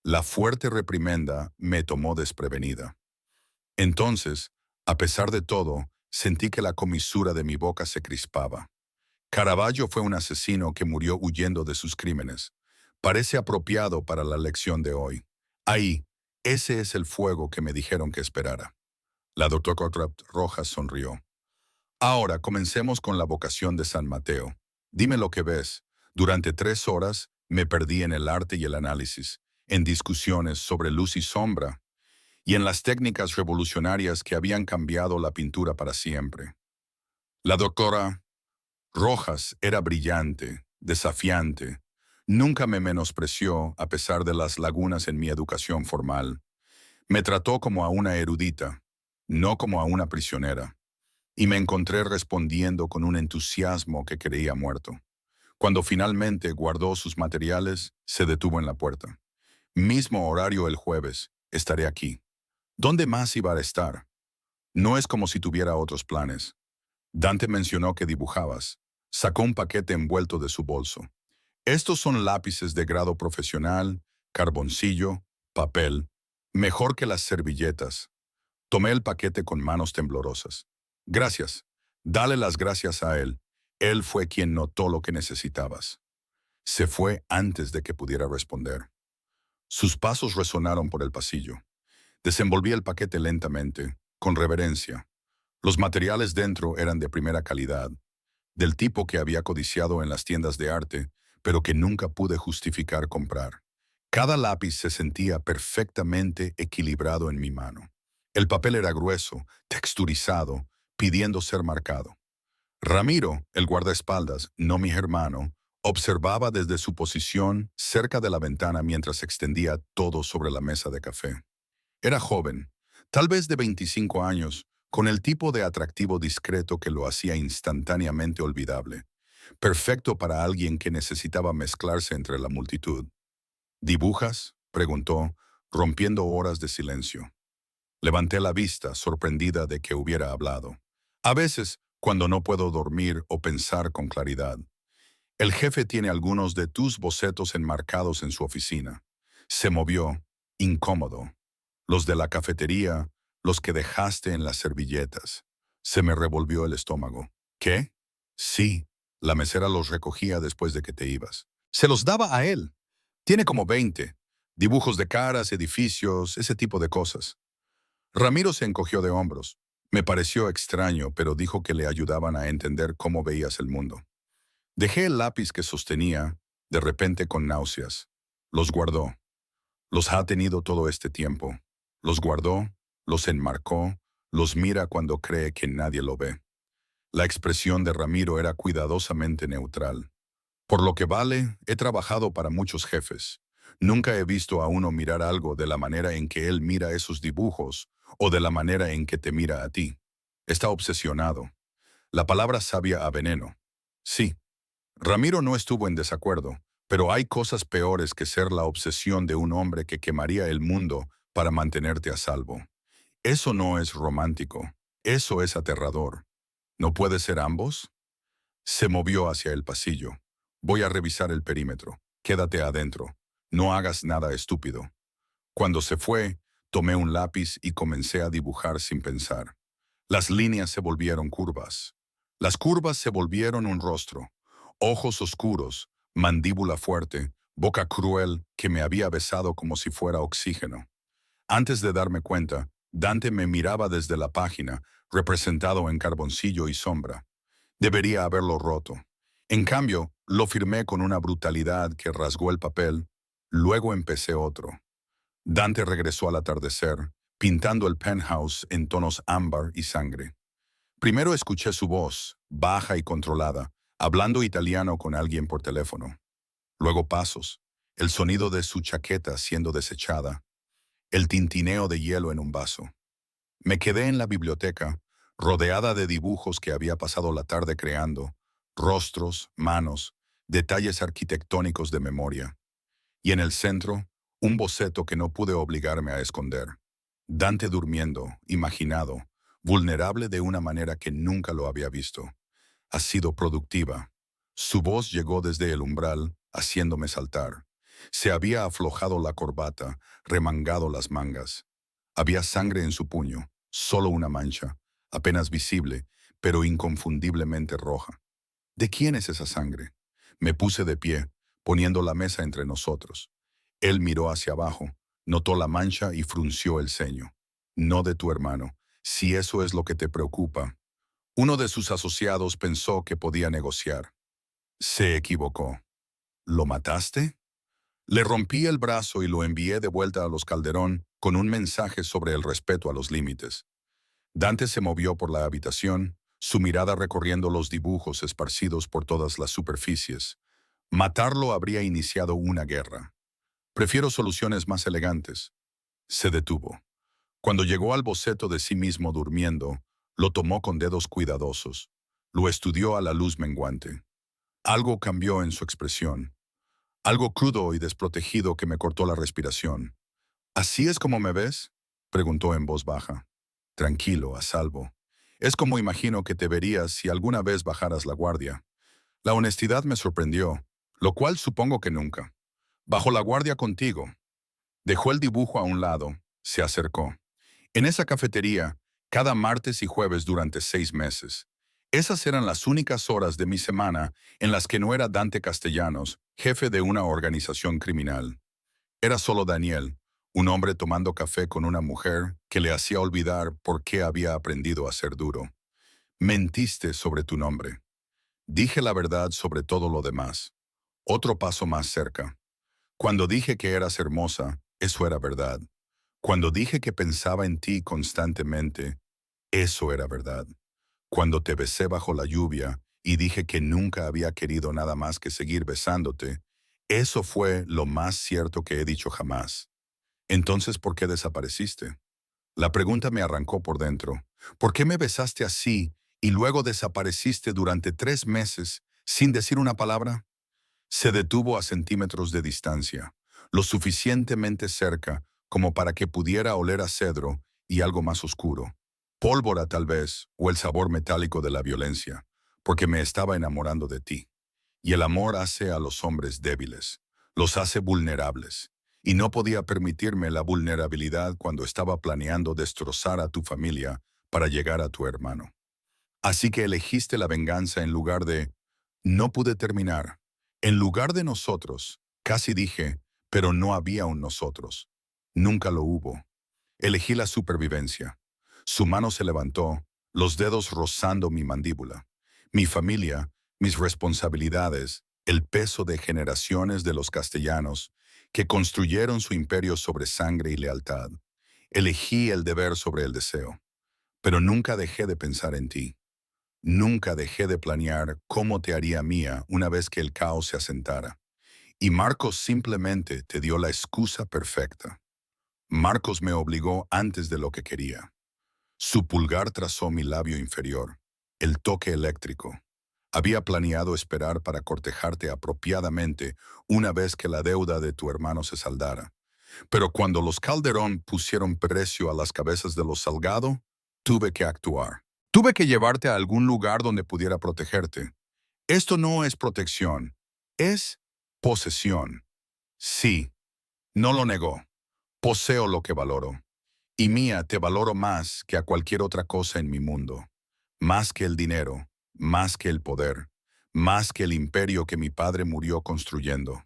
La fuerte reprimenda me tomó desprevenida. Entonces, a pesar de todo, sentí que la comisura de mi boca se crispaba. Caravaggio fue un asesino que murió huyendo de sus crímenes. Parece apropiado para la lección de hoy. Ahí, ese es el fuego que me dijeron que esperara. La doctora Rojas sonrió. Ahora comencemos con la vocación de San Mateo. Dime lo que ves. Durante 3 horas me perdí en el arte y el análisis, en discusiones sobre luz y sombra, y en las técnicas revolucionarias que habían cambiado la pintura para siempre. La doctora Rojas era brillante, desafiante. Nunca me menospreció a pesar de las lagunas en mi educación formal. Me trató como a una erudita, no como a una prisionera. Y me encontré respondiendo con un entusiasmo que creía muerto. Cuando finalmente guardó sus materiales, se detuvo en la puerta. Mismo horario el jueves, estaré aquí. ¿Dónde más iba a estar? No es como si tuviera otros planes. Dante mencionó que dibujabas. Sacó un paquete envuelto de su bolso. Estos son lápices de grado profesional, carboncillo, papel. Mejor que las servilletas. Tomé el paquete con manos temblorosas. Gracias. Dale las gracias a él. Él fue quien notó lo que necesitabas. Se fue antes de que pudiera responder. Sus pasos resonaron por el pasillo. Desenvolví el paquete lentamente, con reverencia. Los materiales dentro eran de primera calidad, del tipo que había codiciado en las tiendas de arte, pero que nunca pude justificar comprar. Cada lápiz se sentía perfectamente equilibrado en mi mano. El papel era grueso, texturizado, pidiendo ser marcado. Ramiro, el guardaespaldas, no mi hermano, observaba desde su posición cerca de la ventana mientras extendía todo sobre la mesa de café. Era joven, tal vez de 25 años, con el tipo de atractivo discreto que lo hacía instantáneamente olvidable, perfecto para alguien que necesitaba mezclarse entre la multitud. ¿Dibujas?, preguntó, rompiendo horas de silencio. Levanté la vista, sorprendida de que hubiera hablado. A veces, cuando no puedo dormir o pensar con claridad. El jefe tiene algunos de tus bocetos enmarcados en su oficina. Se movió, incómodo. Los de la cafetería, los que dejaste en las servilletas. Se me revolvió el estómago. ¿Qué? Sí, la mesera los recogía después de que te ibas. Se los daba a él. Tiene como 20. Dibujos de caras, edificios, ese tipo de cosas. Ramiro se encogió de hombros. Me pareció extraño, pero dijo que le ayudaban a entender cómo veías el mundo. Dejé el lápiz que sostenía, de repente con náuseas. Los guardó. Los ha tenido todo este tiempo. Los guardó, los enmarcó, los mira cuando cree que nadie lo ve. La expresión de Ramiro era cuidadosamente neutral. Por lo que vale, he trabajado para muchos jefes. Nunca he visto a uno mirar algo de la manera en que él mira esos dibujos o de la manera en que te mira a ti. Está obsesionado. La palabra sabia a veneno. Sí, Ramiro no estuvo en desacuerdo, pero hay cosas peores que ser la obsesión de un hombre que quemaría el mundo para mantenerte a salvo. Eso no es romántico. Eso es aterrador. ¿No puede ser ambos? Se movió hacia el pasillo. Voy a revisar el perímetro. Quédate adentro. No hagas nada estúpido. Cuando se fue, tomé un lápiz y comencé a dibujar sin pensar. Las líneas se volvieron curvas. Las curvas se volvieron un rostro. Ojos oscuros, mandíbula fuerte, boca cruel que me había besado como si fuera oxígeno. Antes de darme cuenta, Dante me miraba desde la página, representado en carboncillo y sombra. Debería haberlo roto. En cambio, lo firmé con una brutalidad que rasgó el papel. Luego empecé otro. Dante regresó al atardecer, pintando el penthouse en tonos ámbar y sangre. Primero escuché su voz, baja y controlada, hablando italiano con alguien por teléfono. Luego pasos, el sonido de su chaqueta siendo desechada, el tintineo de hielo en un vaso. Me quedé en la biblioteca, rodeada de dibujos que había pasado la tarde creando, rostros, manos, detalles arquitectónicos de memoria. Y en el centro, un boceto que no pude obligarme a esconder. Dante durmiendo, imaginado, vulnerable de una manera que nunca lo había visto. Ha sido productiva. Su voz llegó desde el umbral, haciéndome saltar. Se había aflojado la corbata, remangado las mangas. Había sangre en su puño, solo una mancha, apenas visible, pero inconfundiblemente roja. ¿De quién es esa sangre? Me puse de pie, poniendo la mesa entre nosotros. Él miró hacia abajo, notó la mancha y frunció el ceño. No de tu hermano, si eso es lo que te preocupa. Uno de sus asociados pensó que podía negociar. Se equivocó. ¿Lo mataste? Le rompí el brazo y lo envié de vuelta a los Calderón con un mensaje sobre el respeto a los límites. Dante se movió por la habitación, su mirada recorriendo los dibujos esparcidos por todas las superficies. Matarlo habría iniciado una guerra. Prefiero soluciones más elegantes. Se detuvo. Cuando llegó al boceto de sí mismo durmiendo, lo tomó con dedos cuidadosos. Lo estudió a la luz menguante. Algo cambió en su expresión. Algo crudo y desprotegido que me cortó la respiración. ¿Así es como me ves?, preguntó en voz baja. Tranquilo, a salvo. Es como imagino que te verías si alguna vez bajaras la guardia. La honestidad me sorprendió, lo cual supongo que nunca. Bajo la guardia contigo. Dejó el dibujo a un lado, se acercó. En esa cafetería, cada martes y jueves durante 6 meses. Esas eran las únicas horas de mi semana en las que no era Dante Castellanos, jefe de una organización criminal. Era solo Daniel, un hombre tomando café con una mujer que le hacía olvidar por qué había aprendido a ser duro. Mentiste sobre tu nombre. Dije la verdad sobre todo lo demás. Otro paso más cerca. Cuando dije que eras hermosa, eso era verdad. Cuando dije que pensaba en ti constantemente, eso era verdad. Cuando te besé bajo la lluvia y dije que nunca había querido nada más que seguir besándote, eso fue lo más cierto que he dicho jamás. Entonces, ¿por qué desapareciste? La pregunta me arrancó por dentro. ¿Por qué me besaste así y luego desapareciste durante 3 meses sin decir una palabra? Se detuvo a centímetros de distancia, lo suficientemente cerca como para que pudiera oler a cedro y algo más oscuro. Pólvora tal vez, o el sabor metálico de la violencia, porque me estaba enamorando de ti. Y el amor hace a los hombres débiles, los hace vulnerables. Y no podía permitirme la vulnerabilidad cuando estaba planeando destrozar a tu familia para llegar a tu hermano. Así que elegiste la venganza en lugar de... No pude terminar. En lugar de nosotros, casi dije, pero no había un nosotros. Nunca lo hubo. Elegí la supervivencia. Su mano se levantó, los dedos rozando mi mandíbula. Mi familia, mis responsabilidades, el peso de generaciones de los castellanos que construyeron su imperio sobre sangre y lealtad. Elegí el deber sobre el deseo. Pero nunca dejé de pensar en ti. Nunca dejé de planear cómo te haría mía una vez que el caos se asentara. Y Marcos simplemente te dio la excusa perfecta. Marcos me obligó antes de lo que quería. Su pulgar trazó mi labio inferior, el toque eléctrico. Había planeado esperar para cortejarte apropiadamente una vez que la deuda de tu hermano se saldara. Pero cuando los Calderón pusieron precio a las cabezas de los Salgado, tuve que actuar. Tuve que llevarte a algún lugar donde pudiera protegerte. Esto no es protección, es posesión. Sí, no lo negó. Poseo lo que valoro. Y mía, te valoro más que a cualquier otra cosa en mi mundo. Más que el dinero, más que el poder, más que el imperio que mi padre murió construyendo.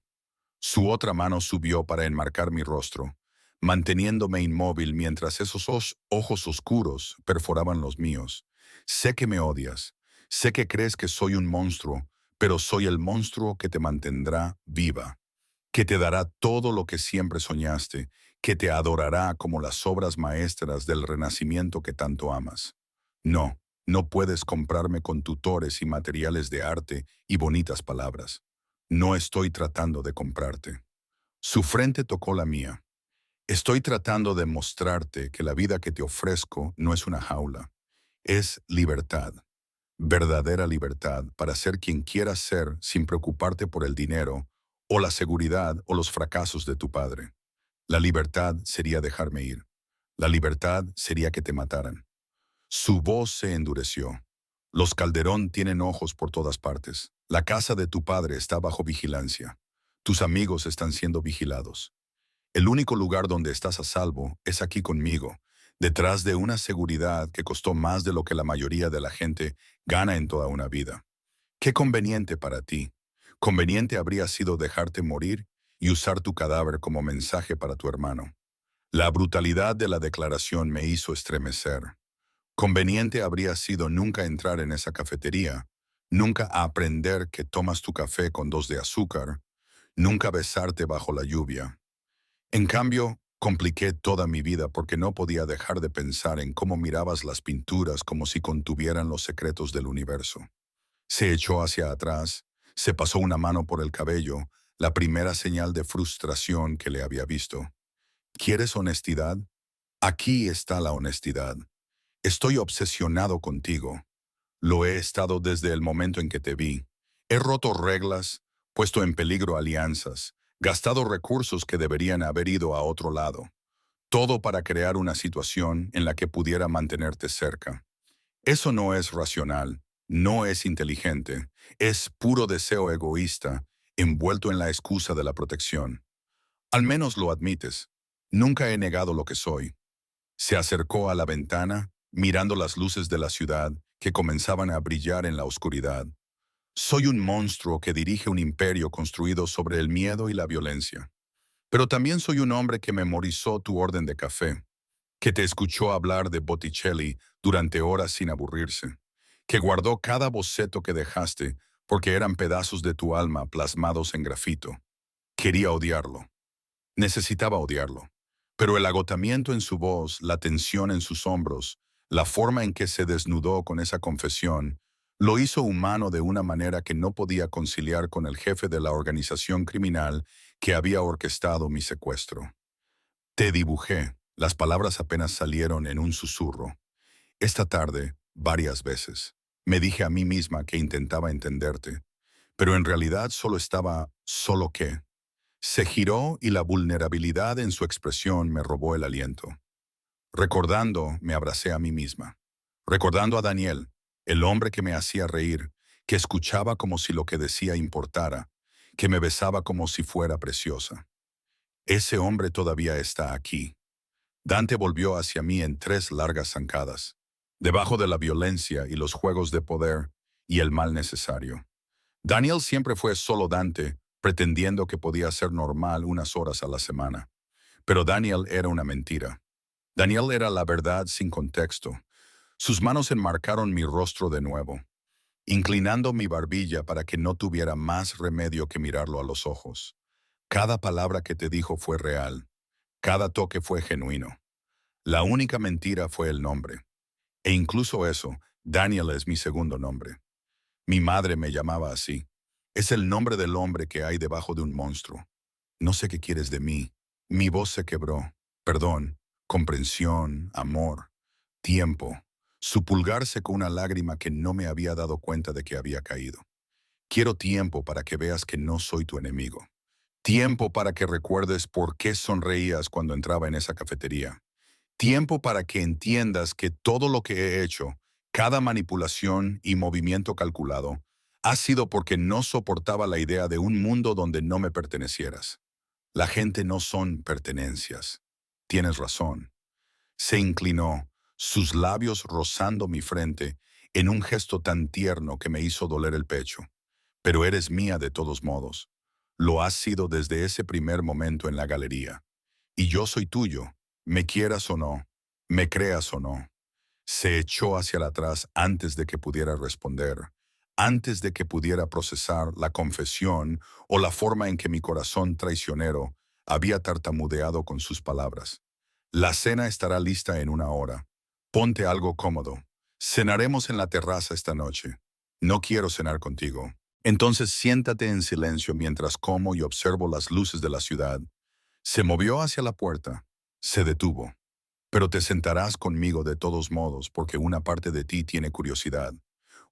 Su otra mano subió para enmarcar mi rostro, manteniéndome inmóvil mientras esos ojos oscuros perforaban los míos. Sé que me odias, sé que crees que soy un monstruo, pero soy el monstruo que te mantendrá viva, que te dará todo lo que siempre soñaste, que te adorará como las obras maestras del renacimiento que tanto amas. No, no puedes comprarme con tutores y materiales de arte y bonitas palabras. No estoy tratando de comprarte. Su frente tocó la mía. Estoy tratando de mostrarte que la vida que te ofrezco no es una jaula. Es libertad. Verdadera libertad para ser quien quieras ser sin preocuparte por el dinero o la seguridad o los fracasos de tu padre. La libertad sería dejarme ir. La libertad sería que te mataran. Su voz se endureció. Los Calderón tienen ojos por todas partes. La casa de tu padre está bajo vigilancia. Tus amigos están siendo vigilados. El único lugar donde estás a salvo es aquí conmigo, detrás de una seguridad que costó más de lo que la mayoría de la gente gana en toda una vida. Qué conveniente para ti. Conveniente habría sido dejarte morir y usar tu cadáver como mensaje para tu hermano. La brutalidad de la declaración me hizo estremecer. Conveniente habría sido nunca entrar en esa cafetería, nunca aprender que tomas tu café con 2 de azúcar, nunca besarte bajo la lluvia. En cambio, compliqué toda mi vida porque no podía dejar de pensar en cómo mirabas las pinturas como si contuvieran los secretos del universo. Se echó hacia atrás, se pasó una mano por el cabello, la primera señal de frustración que le había visto. ¿Quieres honestidad? Aquí está la honestidad. Estoy obsesionado contigo. Lo he estado desde el momento en que te vi. He roto reglas, puesto en peligro alianzas, gastado recursos que deberían haber ido a otro lado. Todo para crear una situación en la que pudiera mantenerte cerca. Eso no es racional, no es inteligente, es puro deseo egoísta, envuelto en la excusa de la protección. Al menos lo admites. Nunca he negado lo que soy. Se acercó a la ventana, mirando las luces de la ciudad que comenzaban a brillar en la oscuridad. Soy un monstruo que dirige un imperio construido sobre el miedo y la violencia. Pero también soy un hombre que memorizó tu orden de café, que te escuchó hablar de Botticelli durante horas sin aburrirse, que guardó cada boceto que dejaste porque eran pedazos de tu alma plasmados en grafito. Quería odiarlo. Necesitaba odiarlo. Pero el agotamiento en su voz, la tensión en sus hombros, la forma en que se desnudó con esa confesión, lo hizo humano de una manera que no podía conciliar con el jefe de la organización criminal que había orquestado mi secuestro. Te dibujé. Las palabras apenas salieron en un susurro. Esta tarde, varias veces, me dije a mí misma que intentaba entenderte, pero en realidad solo estaba solo que. Se giró y la vulnerabilidad en su expresión me robó el aliento. Recordando, me abracé a mí misma. Recordando a Daniel, el hombre que me hacía reír, que escuchaba como si lo que decía importara, que me besaba como si fuera preciosa. Ese hombre todavía está aquí. Dante volvió hacia mí en 3 largas zancadas, debajo de la violencia y los juegos de poder y el mal necesario. Daniel siempre fue solo Dante, pretendiendo que podía ser normal unas horas a la semana. Pero Daniel era una mentira. Daniel era la verdad sin contexto. Sus manos enmarcaron mi rostro de nuevo, inclinando mi barbilla para que no tuviera más remedio que mirarlo a los ojos. Cada palabra que te dijo fue real. Cada toque fue genuino. La única mentira fue el nombre. E incluso eso, Daniel es mi segundo nombre. Mi madre me llamaba así. Es el nombre del hombre que hay debajo de un monstruo. No sé qué quieres de mí. Mi voz se quebró. Perdón, comprensión, amor, tiempo. Su pulgar secó una lágrima que no me había dado cuenta de que había caído. Quiero tiempo para que veas que no soy tu enemigo. Tiempo para que recuerdes por qué sonreías cuando entraba en esa cafetería. Tiempo para que entiendas que todo lo que he hecho, cada manipulación y movimiento calculado, ha sido porque no soportaba la idea de un mundo donde no me pertenecieras. La gente no son pertenencias. Tienes razón. Se inclinó, sus labios rozando mi frente, en un gesto tan tierno que me hizo doler el pecho. Pero eres mía de todos modos. Lo has sido desde ese primer momento en la galería. Y yo soy tuyo, me quieras o no, me creas o no. Se echó hacia atrás antes de que pudiera responder, antes de que pudiera procesar la confesión o la forma en que mi corazón traicionero había tartamudeado con sus palabras. La cena estará lista en 1 hora. Ponte algo cómodo. Cenaremos en la terraza esta noche. No quiero cenar contigo. Entonces siéntate en silencio mientras como y observo las luces de la ciudad. Se movió hacia la puerta. Se detuvo. Pero te sentarás conmigo de todos modos porque una parte de ti tiene curiosidad.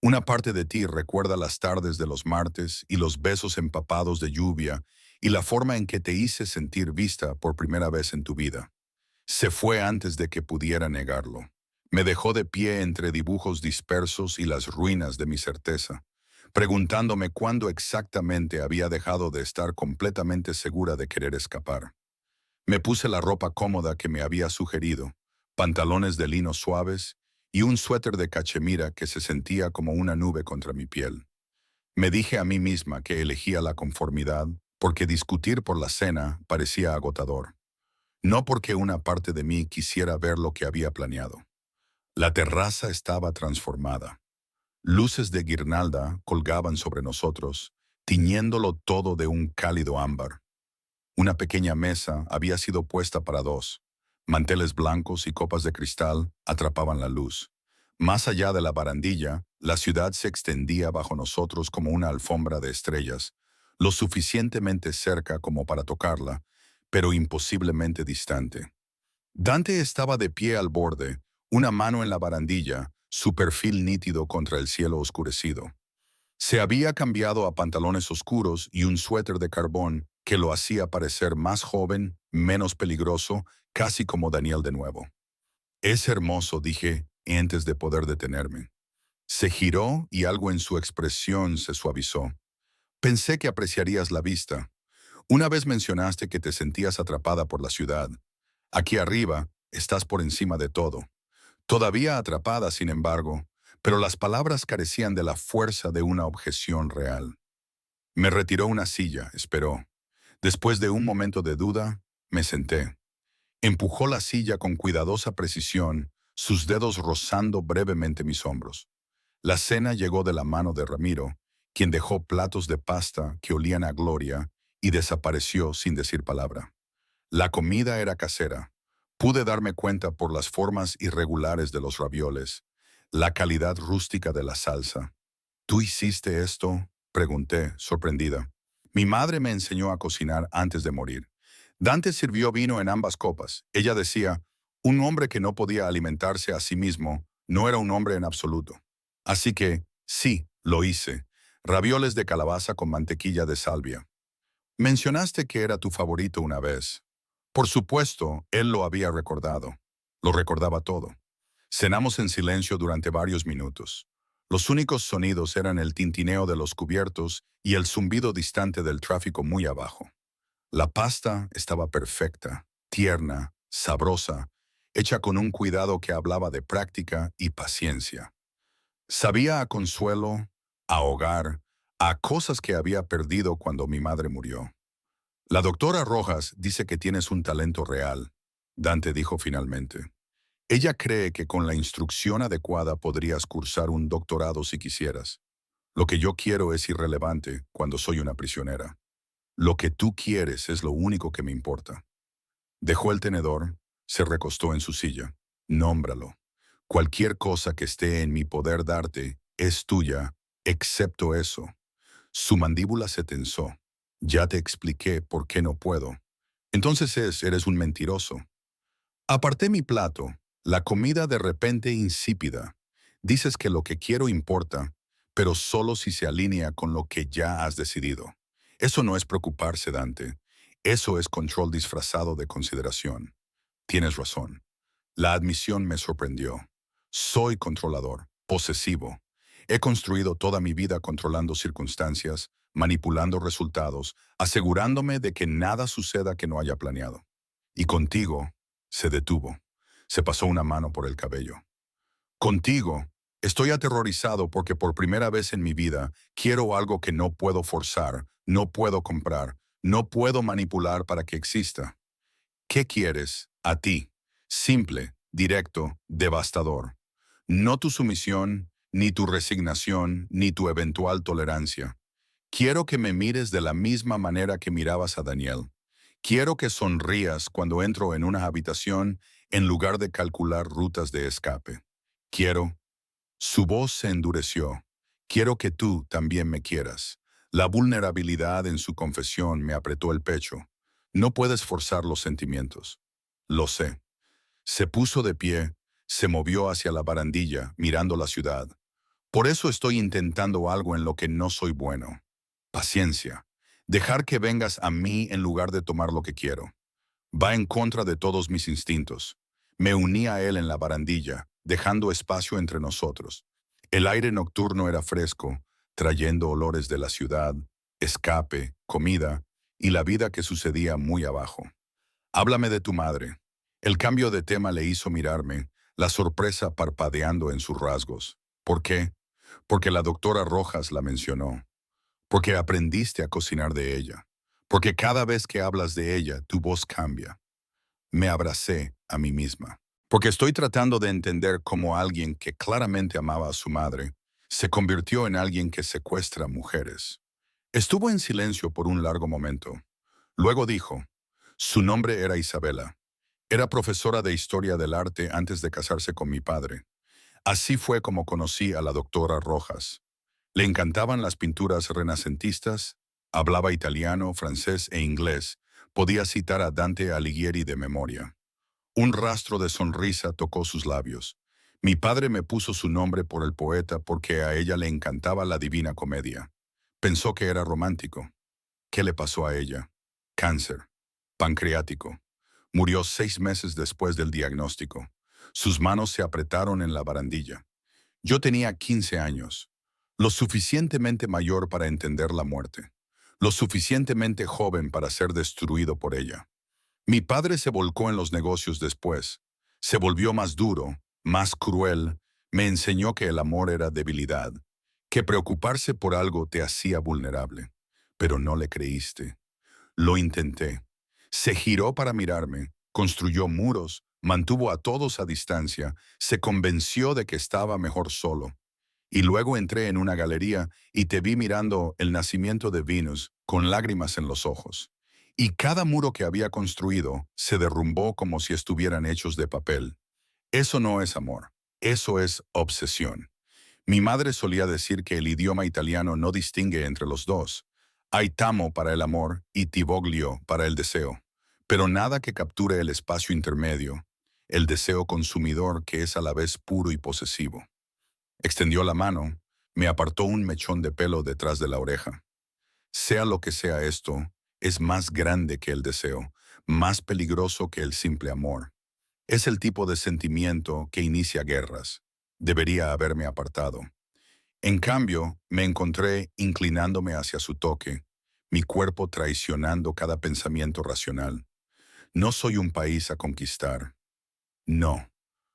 Una parte de ti recuerda las tardes de los martes y los besos empapados de lluvia y la forma en que te hice sentir vista por primera vez en tu vida. Se fue antes de que pudiera negarlo. Me dejó de pie entre dibujos dispersos y las ruinas de mi certeza, preguntándome cuándo exactamente había dejado de estar completamente segura de querer escapar. Me puse la ropa cómoda que me había sugerido, pantalones de lino suaves y un suéter de cachemira que se sentía como una nube contra mi piel. Me dije a mí misma que elegía la conformidad porque discutir por la cena parecía agotador, no porque una parte de mí quisiera ver lo que había planeado. La terraza estaba transformada. Luces de guirnalda colgaban sobre nosotros, tiñéndolo todo de un cálido ámbar. Una pequeña mesa había sido puesta para 2. Manteles blancos y copas de cristal atrapaban la luz. Más allá de la barandilla, la ciudad se extendía bajo nosotros como una alfombra de estrellas, lo suficientemente cerca como para tocarla, pero imposiblemente distante. Dante estaba de pie al borde, una mano en la barandilla, su perfil nítido contra el cielo oscurecido. Se había cambiado a pantalones oscuros y un suéter de carbón que lo hacía parecer más joven, menos peligroso, casi como Daniel de nuevo. Es hermoso, dije, antes de poder detenerme. Se giró y algo en su expresión se suavizó. Pensé que apreciarías la vista. Una vez mencionaste que te sentías atrapada por la ciudad. Aquí arriba, estás por encima de todo. Todavía atrapada, sin embargo, pero las palabras carecían de la fuerza de una objeción real. Me retiró una silla, esperó. Después de un momento de duda, me senté. Empujó la silla con cuidadosa precisión, sus dedos rozando brevemente mis hombros. La cena llegó de la mano de Ramiro, quien dejó platos de pasta que olían a gloria y desapareció sin decir palabra. La comida era casera. Pude darme cuenta por las formas irregulares de los ravioles, la calidad rústica de la salsa. ¿Tú hiciste esto?, pregunté, sorprendida. Mi madre me enseñó a cocinar antes de morir. Dante sirvió vino en ambas copas. Ella decía, un hombre que no podía alimentarse a sí mismo No era un hombre en absoluto. Así que, sí, lo hice. Ravioles de calabaza con mantequilla de salvia. Mencionaste que era tu favorito una vez. Por supuesto, él lo había recordado. Lo recordaba todo. Cenamos en silencio durante varios minutos. Los únicos sonidos eran el tintineo de los cubiertos y el zumbido distante del tráfico muy abajo. La pasta estaba perfecta, tierna, sabrosa, hecha con un cuidado que hablaba de práctica y paciencia. Sabía a consuelo, a hogar, a cosas que había perdido cuando mi madre murió. La doctora Rojas dice que tienes un talento real, Dante dijo finalmente. Ella cree que con la instrucción adecuada podrías cursar un doctorado si quisieras. Lo que yo quiero es irrelevante cuando soy una prisionera. Lo que tú quieres es lo único que me importa. Dejó el tenedor, se recostó en su silla. Nómbralo. Cualquier cosa que esté en mi poder darte es tuya, excepto eso. Su mandíbula se tensó. Ya te expliqué por qué no puedo. Entonces eres un mentiroso. Aparté mi plato, la comida de repente insípida. Dices que lo que quiero importa, pero solo si se alinea con lo que ya has decidido. Eso no es preocuparse, Dante. Eso es control disfrazado de consideración. Tienes razón. La admisión me sorprendió. Soy controlador, posesivo. He construido toda mi vida controlando circunstancias, manipulando resultados, asegurándome de que nada suceda que no haya planeado. Y contigo, se detuvo. Se pasó una mano por el cabello. Contigo, estoy aterrorizado porque por primera vez en mi vida quiero algo que no puedo forzar, no puedo comprar, no puedo manipular para que exista. ¿Qué quieres? A ti. Simple, directo, devastador. No tu sumisión, ni tu resignación, ni tu eventual tolerancia. Quiero que me mires de la misma manera que mirabas a Daniel. Quiero que sonrías cuando entro en una habitación en lugar de calcular rutas de escape. Quiero. Su voz se endureció. Quiero que tú también me quieras. La vulnerabilidad en su confesión me apretó el pecho. No puedes forzar los sentimientos. Lo sé. Se puso de pie, se movió hacia la barandilla, mirando la ciudad. Por eso estoy intentando algo en lo que no soy bueno. Paciencia. Dejar que vengas a mí en lugar de tomar lo que quiero. Va en contra de todos mis instintos. Me uní a él en la barandilla, dejando espacio entre nosotros. El aire nocturno era fresco, trayendo olores de la ciudad, escape, comida y la vida que sucedía muy abajo. Háblame de tu madre. El cambio de tema le hizo mirarme, la sorpresa parpadeando en sus rasgos. ¿Por qué? Porque la doctora Rojas la mencionó. Porque aprendiste a cocinar de ella. Porque cada vez que hablas de ella, tu voz cambia. Me abracé a mí misma. Porque estoy tratando de entender cómo alguien que claramente amaba a su madre se convirtió en alguien que secuestra mujeres. Estuvo en silencio por un largo momento. Luego dijo, su nombre era Isabela. Era profesora de historia del arte antes de casarse con mi padre. Así fue como conocí a la doctora Rojas. Le encantaban las pinturas renacentistas, hablaba italiano, francés e inglés, podía citar a Dante Alighieri de memoria. Un rastro de sonrisa tocó sus labios. Mi padre me puso su nombre por el poeta porque a ella le encantaba la Divina Comedia. Pensó que era romántico. ¿Qué le pasó a ella? Cáncer. Pancreático. Murió 6 meses después del diagnóstico. Sus manos se apretaron en la barandilla. Yo tenía 15 años, lo suficientemente mayor para entender la muerte, lo suficientemente joven para ser destruido por ella. Mi padre se volcó en los negocios después. Se volvió más duro, más cruel, me enseñó que el amor era debilidad, que preocuparse por algo te hacía vulnerable. Pero no le creíste. Lo intenté. Se giró para mirarme, construyó muros, mantuvo a todos a distancia, se convenció de que estaba mejor solo. Y luego entré en una galería y te vi mirando el nacimiento de Venus con lágrimas en los ojos. Y cada muro que había construido se derrumbó como si estuvieran hechos de papel. Eso no es amor, eso es obsesión. Mi madre solía decir que el idioma italiano no distingue entre los dos. Hay tamo para el amor y tivoglio para el deseo, pero nada que capture el espacio intermedio. el deseo consumidor que es a la vez puro y posesivo. Extendió la mano, me apartó un mechón de pelo detrás de la oreja. Sea lo que sea esto, es más grande que el deseo, más peligroso que el simple amor. Es el tipo de sentimiento que inicia guerras. Debería haberme apartado. En cambio, me encontré inclinándome hacia su toque, mi cuerpo traicionando cada pensamiento racional. No soy un país a conquistar. No.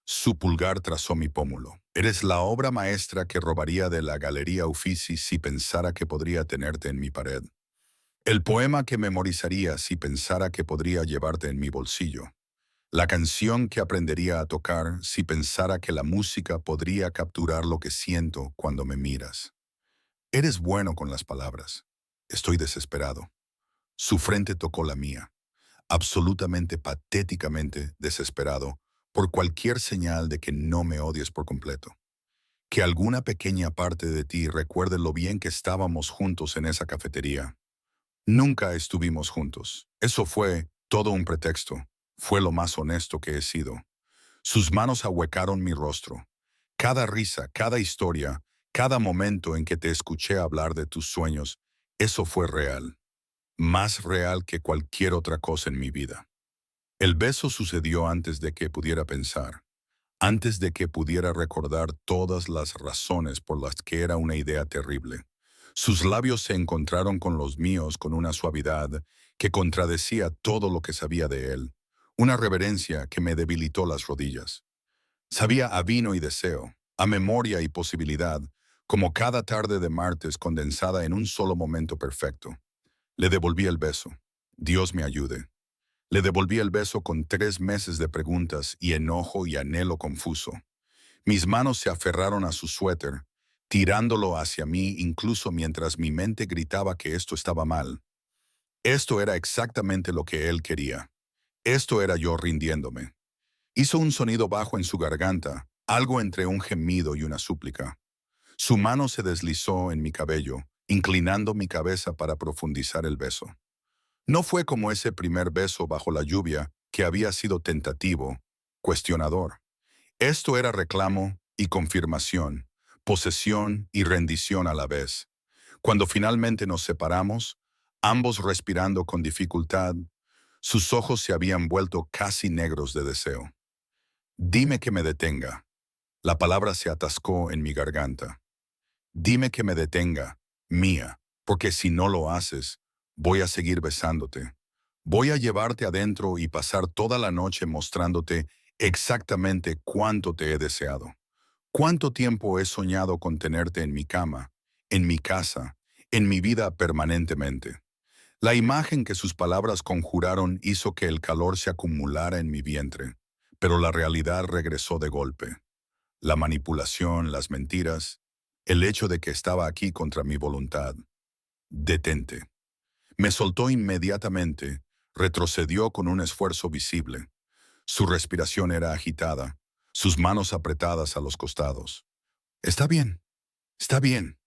Su pulgar trazó mi pómulo. Eres la obra maestra que robaría de la Galería Uffizi si pensara que podría tenerte en mi pared. El poema que memorizaría si pensara que podría llevarte en mi bolsillo. La canción que aprendería a tocar si pensara que la música podría capturar lo que siento cuando me miras. Eres bueno con las palabras. Estoy desesperado. Su frente tocó la mía, absolutamente patéticamente desesperado por cualquier señal de que no me odies por completo. Que alguna pequeña parte de ti recuerde lo bien que estábamos juntos en esa cafetería. Nunca estuvimos juntos. Eso fue todo un pretexto. Fue lo más honesto que he sido. Sus manos ahuecaron mi rostro. Cada risa, cada historia, cada momento en que te escuché hablar de tus sueños, eso fue real. Más real que cualquier otra cosa en mi vida. El beso sucedió antes de que pudiera pensar, antes de que pudiera recordar todas las razones por las que era una idea terrible. Sus labios se encontraron con los míos con una suavidad que contradecía todo lo que sabía de él, una reverencia que me debilitó las rodillas. Sabía a vino y deseo, a memoria y posibilidad, como cada tarde de martes condensada en un solo momento perfecto. Le devolví el beso. Dios me ayude. Le devolví el beso con 3 meses de preguntas y enojo y anhelo confuso. Mis manos se aferraron a su suéter, tirándolo hacia mí incluso mientras mi mente gritaba que esto estaba mal. Esto era exactamente lo que él quería. Esto era yo rindiéndome. Hizo un sonido bajo en su garganta, algo entre un gemido y una súplica. Su mano se deslizó en mi cabello, inclinando mi cabeza para profundizar el beso. No fue como ese primer beso bajo la lluvia que había sido tentativo, cuestionador. Esto era reclamo y confirmación, posesión y rendición a la vez. Cuando finalmente nos separamos, ambos respirando con dificultad, sus ojos se habían vuelto casi negros de deseo. Dime que me detenga. La palabra se atascó en mi garganta. Dime que me detenga, mía, porque si no lo haces, voy a seguir besándote. Voy a llevarte adentro y pasar toda la noche mostrándote exactamente cuánto te he deseado. Cuánto tiempo he soñado con tenerte en mi cama, en mi casa, en mi vida permanentemente. La imagen que sus palabras conjuraron hizo que el calor se acumulara en mi vientre, pero la realidad regresó de golpe. La manipulación, las mentiras, el hecho de que estaba aquí contra mi voluntad. Detente. Me soltó inmediatamente, retrocedió con un esfuerzo visible. Su respiración era agitada, sus manos apretadas a los costados. Está bien, está bien.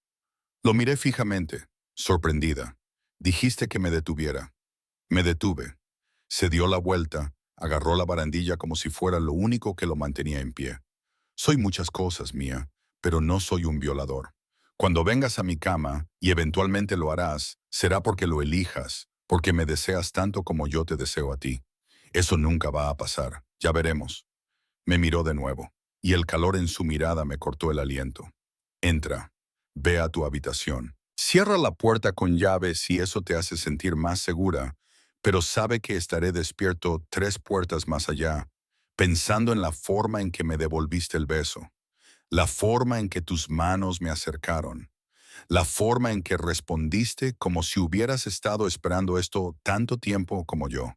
Lo miré fijamente, sorprendida. Dijiste que me detuviera. Me detuve. Se dio la vuelta, agarró la barandilla como si fuera lo único que lo mantenía en pie. Soy muchas cosas, mía, pero no soy un violador. Cuando vengas a mi cama, y eventualmente lo harás, será porque lo elijas, porque me deseas tanto como yo te deseo a ti. Eso nunca va a pasar, ya veremos. Me miró de nuevo, y el calor en su mirada me cortó el aliento. Entra, ve a tu habitación. Cierra la puerta con llave si eso te hace sentir más segura, pero sabe que estaré despierto 3 puertas más allá, pensando en la forma en que me devolviste el beso, la forma en que tus manos me acercaron, la forma en que respondiste como si hubieras estado esperando esto tanto tiempo como yo.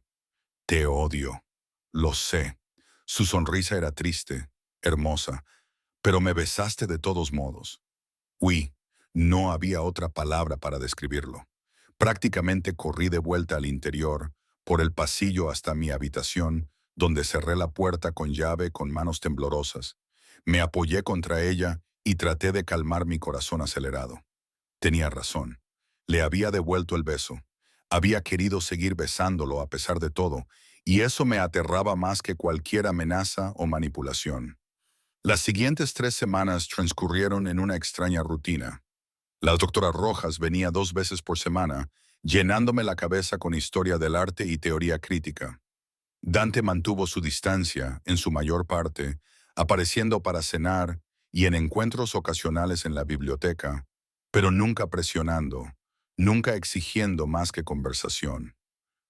Te odio. Lo sé. Su sonrisa era triste, hermosa, pero me besaste de todos modos. Huí. No había otra palabra para describirlo. Prácticamente corrí de vuelta al interior, por el pasillo hasta mi habitación, donde cerré la puerta con llave con manos temblorosas. Me apoyé contra ella y traté de calmar mi corazón acelerado. Tenía razón. Le había devuelto el beso. Había querido seguir besándolo a pesar de todo, y eso me aterraba más que cualquier amenaza o manipulación. Las siguientes 3 semanas transcurrieron en una extraña rutina. La doctora Rojas venía 2 veces por semana, llenándome la cabeza con historia del arte y teoría crítica. Dante mantuvo su distancia, en su mayor parte, apareciendo para cenar y en encuentros ocasionales en la biblioteca, pero nunca presionando, nunca exigiendo más que conversación.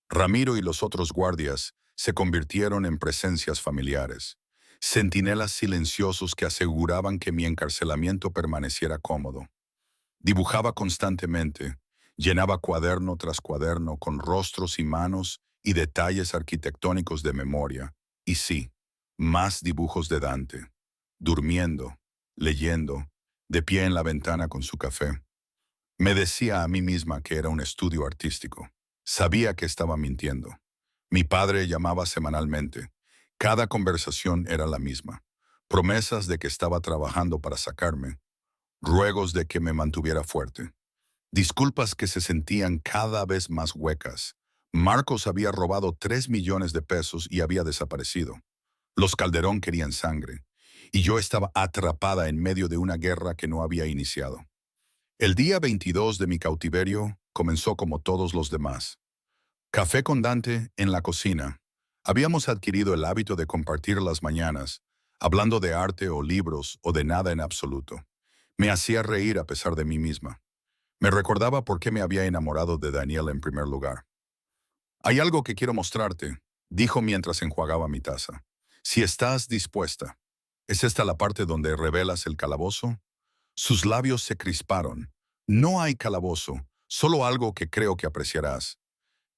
Ramiro y los otros guardias se convirtieron en presencias familiares, centinelas silenciosos que aseguraban que mi encarcelamiento permaneciera cómodo. Dibujaba constantemente, llenaba cuaderno tras cuaderno con rostros y manos y detalles arquitectónicos de memoria. Y sí, más dibujos de Dante, durmiendo, leyendo, de pie en la ventana con su café. Me decía a mí misma que era un estudio artístico. Sabía que estaba mintiendo. Mi padre llamaba semanalmente. Cada conversación era la misma. Promesas de que estaba trabajando para sacarme. Ruegos de que me mantuviera fuerte. Disculpas que se sentían cada vez más huecas. Marcos había robado 3 millones de pesos y había desaparecido. Los Calderón querían sangre. Y yo estaba atrapada en medio de una guerra que no había iniciado. El día 22 de mi cautiverio comenzó como todos los demás. Café con Dante en la cocina. Habíamos adquirido el hábito de compartir las mañanas, hablando de arte o libros o de nada en absoluto. Me hacía reír a pesar de mí misma. Me recordaba por qué me había enamorado de Daniel en primer lugar. Hay algo que quiero mostrarte, dijo mientras enjuagaba mi taza. Si estás dispuesta. ¿Es esta la parte donde revelas el calabozo? Sus labios se crisparon. No hay calabozo, solo algo que creo que apreciarás.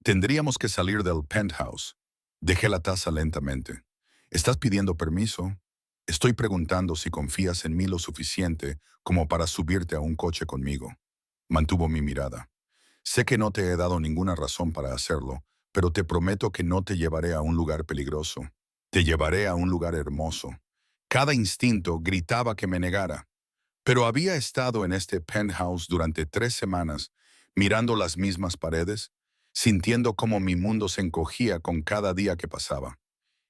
Tendríamos que salir del penthouse. Dejé la taza lentamente. ¿Estás pidiendo permiso? Estoy preguntando si confías en mí lo suficiente como para subirte a un coche conmigo. Mantuvo mi mirada. Sé que no te he dado ninguna razón para hacerlo, pero te prometo que no te llevaré a un lugar peligroso. Te llevaré a un lugar hermoso. Cada instinto gritaba que me negara. Pero había estado en este penthouse durante 3 semanas, mirando las mismas paredes, sintiendo cómo mi mundo se encogía con cada día que pasaba.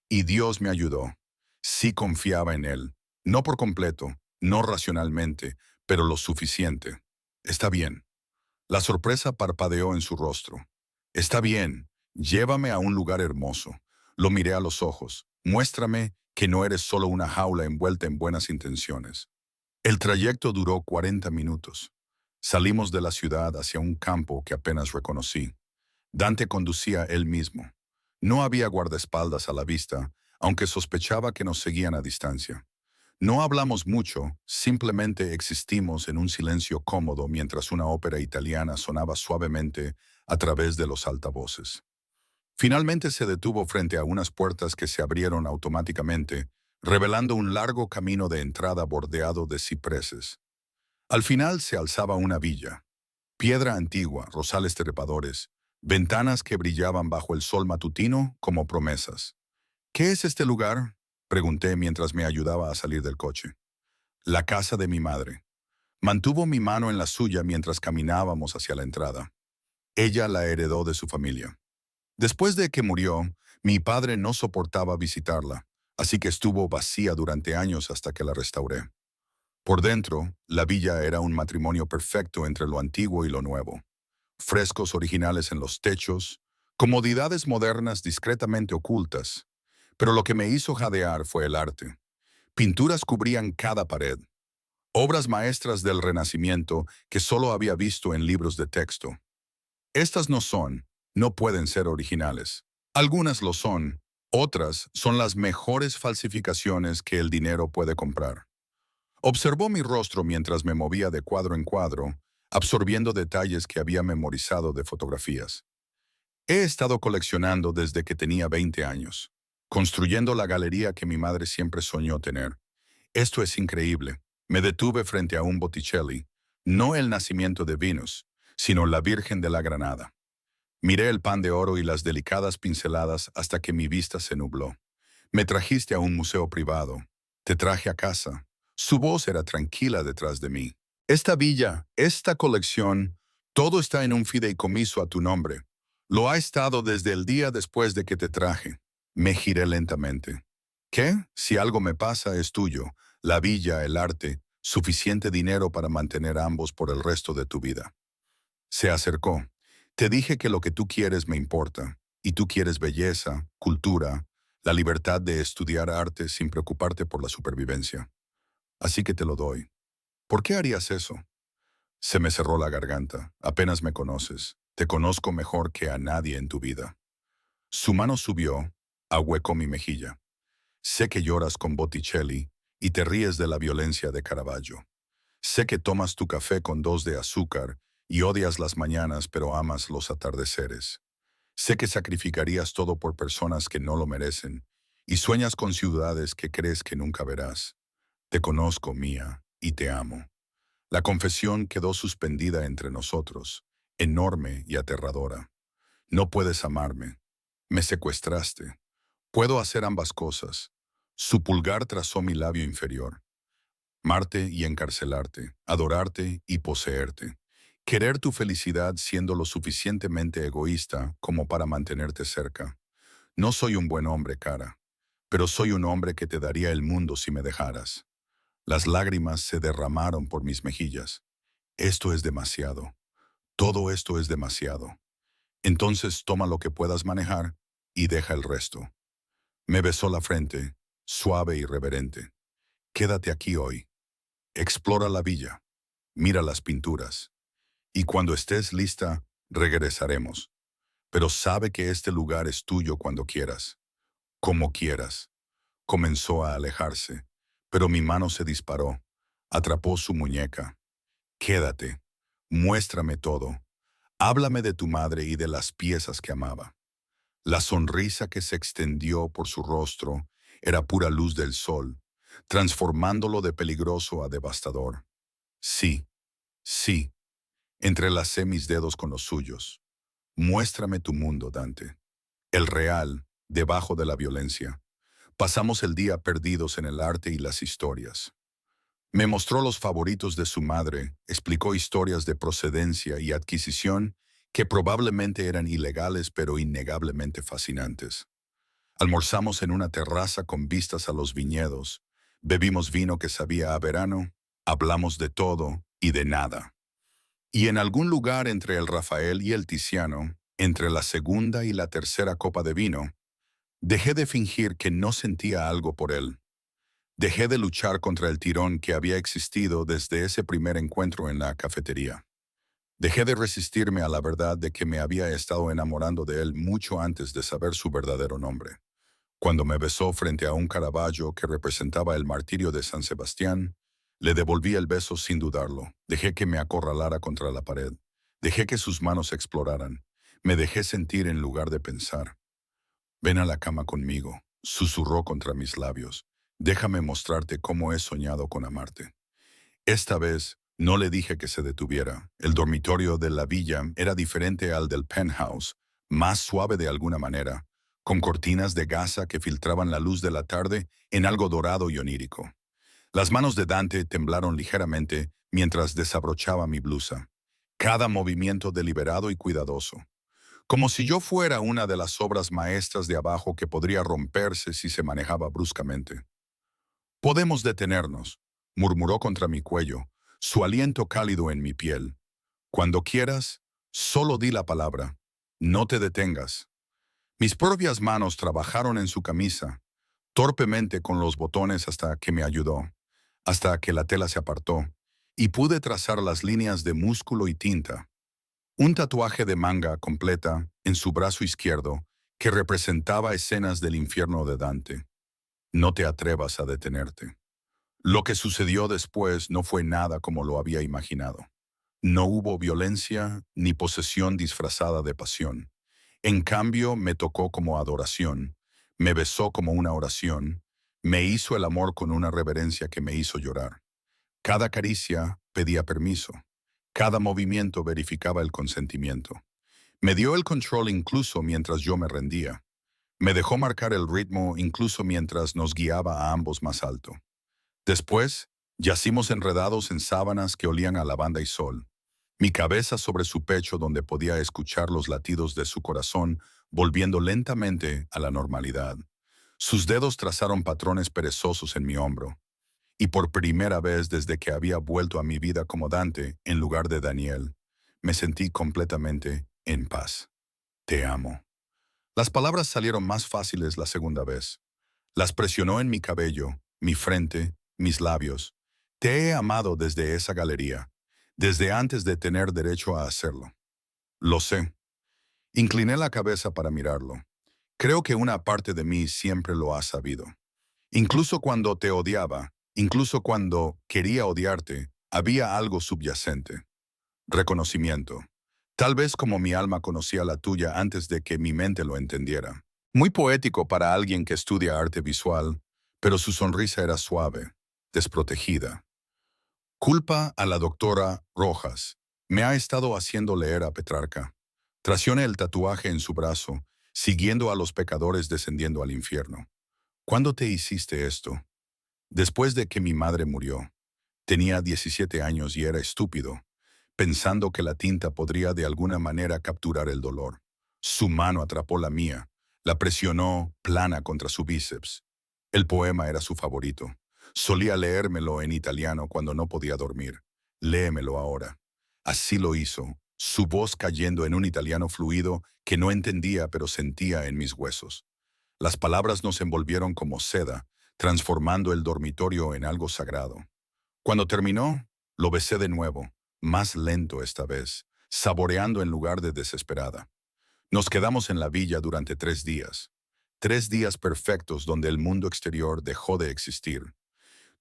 Y Dios me ayudó. Sí confiaba en Él. No por completo, no racionalmente, pero lo suficiente. Está bien. La sorpresa parpadeó en su rostro. Está bien. Llévame a un lugar hermoso. Lo miré a los ojos. Muéstrame que no eres solo una jaula envuelta en buenas intenciones. El trayecto duró 40 minutos. Salimos de la ciudad hacia un campo que apenas reconocí. Dante conducía él mismo. No había guardaespaldas a la vista, aunque sospechaba que nos seguían a distancia. No hablamos mucho, simplemente existimos en un silencio cómodo mientras una ópera italiana sonaba suavemente a través de los altavoces. Finalmente se detuvo frente a unas puertas que se abrieron automáticamente, revelando un largo camino de entrada bordeado de cipreses. Al final se alzaba una villa. Piedra antigua, rosales trepadores, ventanas que brillaban bajo el sol matutino como promesas. ¿Qué es este lugar?, pregunté mientras me ayudaba a salir del coche. La casa de mi madre. Mantuvo mi mano en la suya mientras caminábamos hacia la entrada. Ella la heredó de su familia. Después de que murió, mi padre no soportaba visitarla, así que estuvo vacía durante años hasta que la restauré. Por dentro, la villa era un matrimonio perfecto entre lo antiguo y lo nuevo. Frescos originales en los techos, comodidades modernas discretamente ocultas. Pero lo que me hizo jadear fue el arte. Pinturas cubrían cada pared. Obras maestras del Renacimiento que solo había visto en libros de texto. Estas no pueden ser originales. Algunas lo son, otras son las mejores falsificaciones que el dinero puede comprar. Observó mi rostro mientras me movía de cuadro en cuadro, absorbiendo detalles que había memorizado de fotografías. He estado coleccionando desde que tenía 20 años, construyendo la galería que mi madre siempre soñó tener. Esto es increíble. Me detuve frente a un Botticelli, no el nacimiento de Venus, sino la Virgen de la Granada. Miré el pan de oro y las delicadas pinceladas hasta que mi vista se nubló. Me trajiste a un museo privado. Te traje a casa. Su voz era tranquila detrás de mí. Esta villa, esta colección, todo está en un fideicomiso a tu nombre. Lo ha estado desde el día después de que te traje. Me giré lentamente. ¿Qué? Si algo me pasa, es tuyo. La villa, el arte, suficiente dinero para mantener a ambos por el resto de tu vida. Se acercó. Te dije que lo que tú quieres me importa, y tú quieres belleza, cultura, la libertad de estudiar arte sin preocuparte por la supervivencia. Así que te lo doy. ¿Por qué harías eso? Se me cerró la garganta. Apenas me conoces. Te conozco mejor que a nadie en tu vida. Su mano subió, ahuecó mi mejilla. Sé que lloras con Botticelli y te ríes de la violencia de Caravaggio. Sé que tomas tu café con 2 de azúcar y odias las mañanas pero amas los atardeceres. Sé que sacrificarías todo por personas que no lo merecen y sueñas con ciudades que crees que nunca verás. Te conozco, Mía, y te amo. La confesión quedó suspendida entre nosotros, enorme y aterradora. No puedes amarme. Me secuestraste. Puedo hacer ambas cosas. Su pulgar trazó mi labio inferior. Amarte y encarcelarte, adorarte y poseerte. Querer tu felicidad siendo lo suficientemente egoísta como para mantenerte cerca. No soy un buen hombre, cara, pero soy un hombre que te daría el mundo si me dejaras. Las lágrimas se derramaron por mis mejillas. Esto es demasiado. Todo esto es demasiado. Entonces toma lo que puedas manejar y deja el resto. Me besó la frente, suave y reverente. Quédate aquí hoy. Explora la villa. Mira las pinturas. Y cuando estés lista, regresaremos. Pero sabe que este lugar es tuyo cuando quieras. Como quieras. Comenzó a alejarse, pero mi mano se disparó. Atrapó su muñeca. Quédate. Muéstrame todo. Háblame de tu madre y de las piezas que amaba. La sonrisa que se extendió por su rostro era pura luz del sol, transformándolo de peligroso a devastador. Sí, sí, entrelacé mis dedos con los suyos. Muéstrame tu mundo, Dante. El real, debajo de la violencia. Pasamos el día perdidos en el arte y las historias. Me mostró los favoritos de su madre, explicó historias de procedencia y adquisición que probablemente eran ilegales pero innegablemente fascinantes. Almorzamos en una terraza con vistas a los viñedos, bebimos vino que sabía a verano, hablamos de todo y de nada. Y en algún lugar entre el Rafael y el Tiziano, entre la segunda y la tercera copa de vino, dejé de fingir que no sentía algo por él. Dejé de luchar contra el tirón que había existido desde ese primer encuentro en la cafetería. Dejé de resistirme a la verdad de que me había estado enamorando de él mucho antes de saber su verdadero nombre. Cuando me besó frente a un Caravaggio que representaba el martirio de San Sebastián, le devolví el beso sin dudarlo. Dejé que me acorralara contra la pared. Dejé que sus manos exploraran. Me dejé sentir en lugar de pensar. Ven a la cama conmigo, susurró contra mis labios. Déjame mostrarte cómo he soñado con amarte. Esta vez no le dije que se detuviera. El dormitorio de la villa era diferente al del penthouse, más suave de alguna manera, con cortinas de gasa que filtraban la luz de la tarde en algo dorado y onírico. Las manos de Dante temblaron ligeramente mientras desabrochaba mi blusa. Cada movimiento deliberado y cuidadoso. Como si yo fuera una de las obras maestras de abajo que podría romperse si se manejaba bruscamente. Podemos detenernos, murmuró contra mi cuello, su aliento cálido en mi piel. Cuando quieras, solo di la palabra. No te detengas. Mis propias manos trabajaron en su camisa, torpemente con los botones hasta que me ayudó, hasta que la tela se apartó, y pude trazar las líneas de músculo y tinta. Un tatuaje de manga completa en su brazo izquierdo que representaba escenas del infierno de Dante. No te atrevas a detenerte. Lo que sucedió después no fue nada como lo había imaginado. No hubo violencia ni posesión disfrazada de pasión. En cambio, me tocó como adoración, me besó como una oración, me hizo el amor con una reverencia que me hizo llorar. Cada caricia pedía permiso. Cada movimiento verificaba el consentimiento. Me dio el control incluso mientras yo me rendía. Me dejó marcar el ritmo incluso mientras nos guiaba a ambos más alto. Después, yacimos enredados en sábanas que olían a lavanda y sol. Mi cabeza sobre su pecho donde podía escuchar los latidos de su corazón volviendo lentamente a la normalidad. Sus dedos trazaron patrones perezosos en mi hombro. Y por primera vez desde que había vuelto a mi vida como Dante en lugar de Daniel, me sentí completamente en paz. Te amo. Las palabras salieron más fáciles la segunda vez. Las presionó en mi cabello, mi frente, mis labios. Te he amado desde esa galería, desde antes de tener derecho a hacerlo. Lo sé. Incliné la cabeza para mirarlo. Creo que una parte de mí siempre lo ha sabido. Incluso cuando te odiaba, incluso cuando quería odiarte, había algo subyacente. Reconocimiento. Tal vez como mi alma conocía la tuya antes de que mi mente lo entendiera. Muy poético para alguien que estudia arte visual, pero su sonrisa era suave, desprotegida. Culpa a la doctora Rojas. Me ha estado haciendo leer a Petrarca. Traccione el tatuaje en su brazo, siguiendo a los pecadores descendiendo al infierno. ¿Cuándo te hiciste esto? Después de que mi madre murió. Tenía 17 años y era estúpido, pensando que la tinta podría de alguna manera capturar el dolor. Su mano atrapó la mía, la presionó plana contra su bíceps. El poema era su favorito. Solía leérmelo en italiano cuando no podía dormir. Léemelo ahora. Así lo hizo, su voz cayendo en un italiano fluido que no entendía pero sentía en mis huesos. Las palabras nos envolvieron como seda, transformando el dormitorio en algo sagrado. Cuando terminó, lo besé de nuevo, más lento esta vez, saboreando en lugar de desesperada. Nos quedamos en la villa durante 3 días. 3 días perfectos donde el mundo exterior dejó de existir.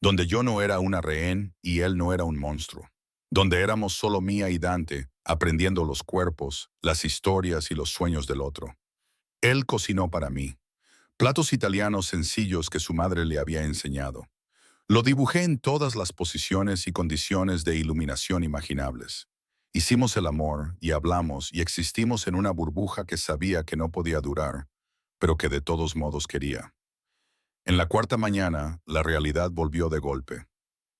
Donde yo no era una rehén y él no era un monstruo. Donde éramos solo Mía y Dante, aprendiendo los cuerpos, las historias y los sueños del otro. Él cocinó para mí. Platos italianos sencillos que su madre le había enseñado. Lo dibujé en todas las posiciones y condiciones de iluminación imaginables. Hicimos el amor y hablamos y existimos en una burbuja que sabía que no podía durar, pero que de todos modos quería. En la cuarta mañana, la realidad volvió de golpe.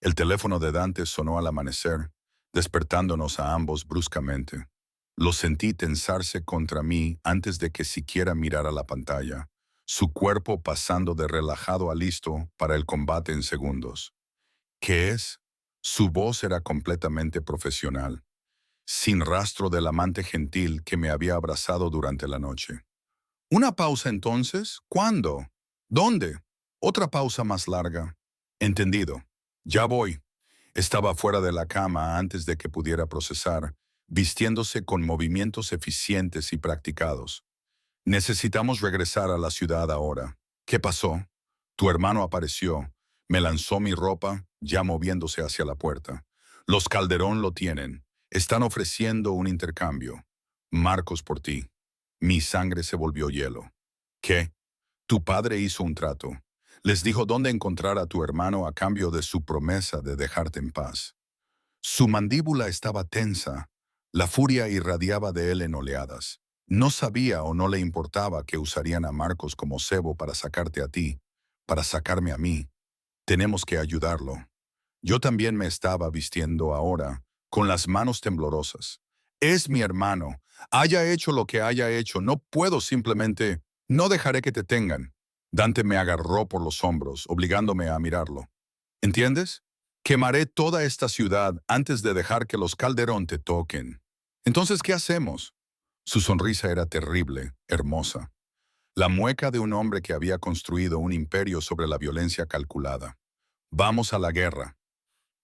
El teléfono de Dante sonó al amanecer, despertándonos a ambos bruscamente. Lo sentí tensarse contra mí antes de que siquiera mirara la pantalla, su cuerpo pasando de relajado a listo para el combate en segundos. ¿Qué es? Su voz era completamente profesional, sin rastro del amante gentil que me había abrazado durante la noche. ¿Una pausa entonces? ¿Cuándo? ¿Dónde? Otra pausa más larga. Entendido. Ya voy. Estaba fuera de la cama antes de que pudiera procesar, vistiéndose con movimientos eficientes y practicados. Necesitamos regresar a la ciudad ahora. ¿Qué pasó? Tu hermano apareció. Me lanzó mi ropa, ya moviéndose hacia la puerta. Los Calderón lo tienen. Están ofreciendo un intercambio. Marcos por ti. Mi sangre se volvió hielo. ¿Qué? Tu padre hizo un trato. Les dijo dónde encontrar a tu hermano a cambio de su promesa de dejarte en paz. Su mandíbula estaba tensa. La furia irradiaba de él en oleadas. No sabía o no le importaba que usarían a Marcos como cebo para sacarte a ti, para sacarme a mí. Tenemos que ayudarlo. Yo también me estaba vistiendo ahora, con las manos temblorosas. Es mi hermano. Haya hecho lo que haya hecho, no puedo simplemente... No dejaré que te tengan. Dante me agarró por los hombros, obligándome a mirarlo. ¿Entiendes? Quemaré toda esta ciudad antes de dejar que los Calderón te toquen. Entonces, ¿qué hacemos? Su sonrisa era terrible, hermosa. La mueca de un hombre que había construido un imperio sobre la violencia calculada. Vamos a la guerra.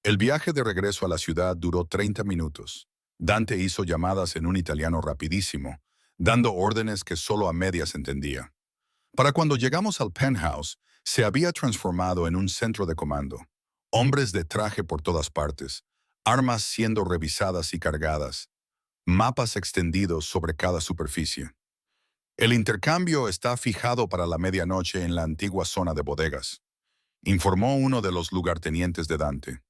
El viaje de regreso a la ciudad duró 30 minutos. Dante hizo llamadas en un italiano rapidísimo, dando órdenes que solo a medias entendía. Para cuando llegamos al penthouse, se había transformado en un centro de comando. Hombres de traje por todas partes, armas siendo revisadas y cargadas, mapas extendidos sobre cada superficie. El intercambio está fijado para la medianoche en la antigua zona de bodegas, informó uno de los lugartenientes de Dante.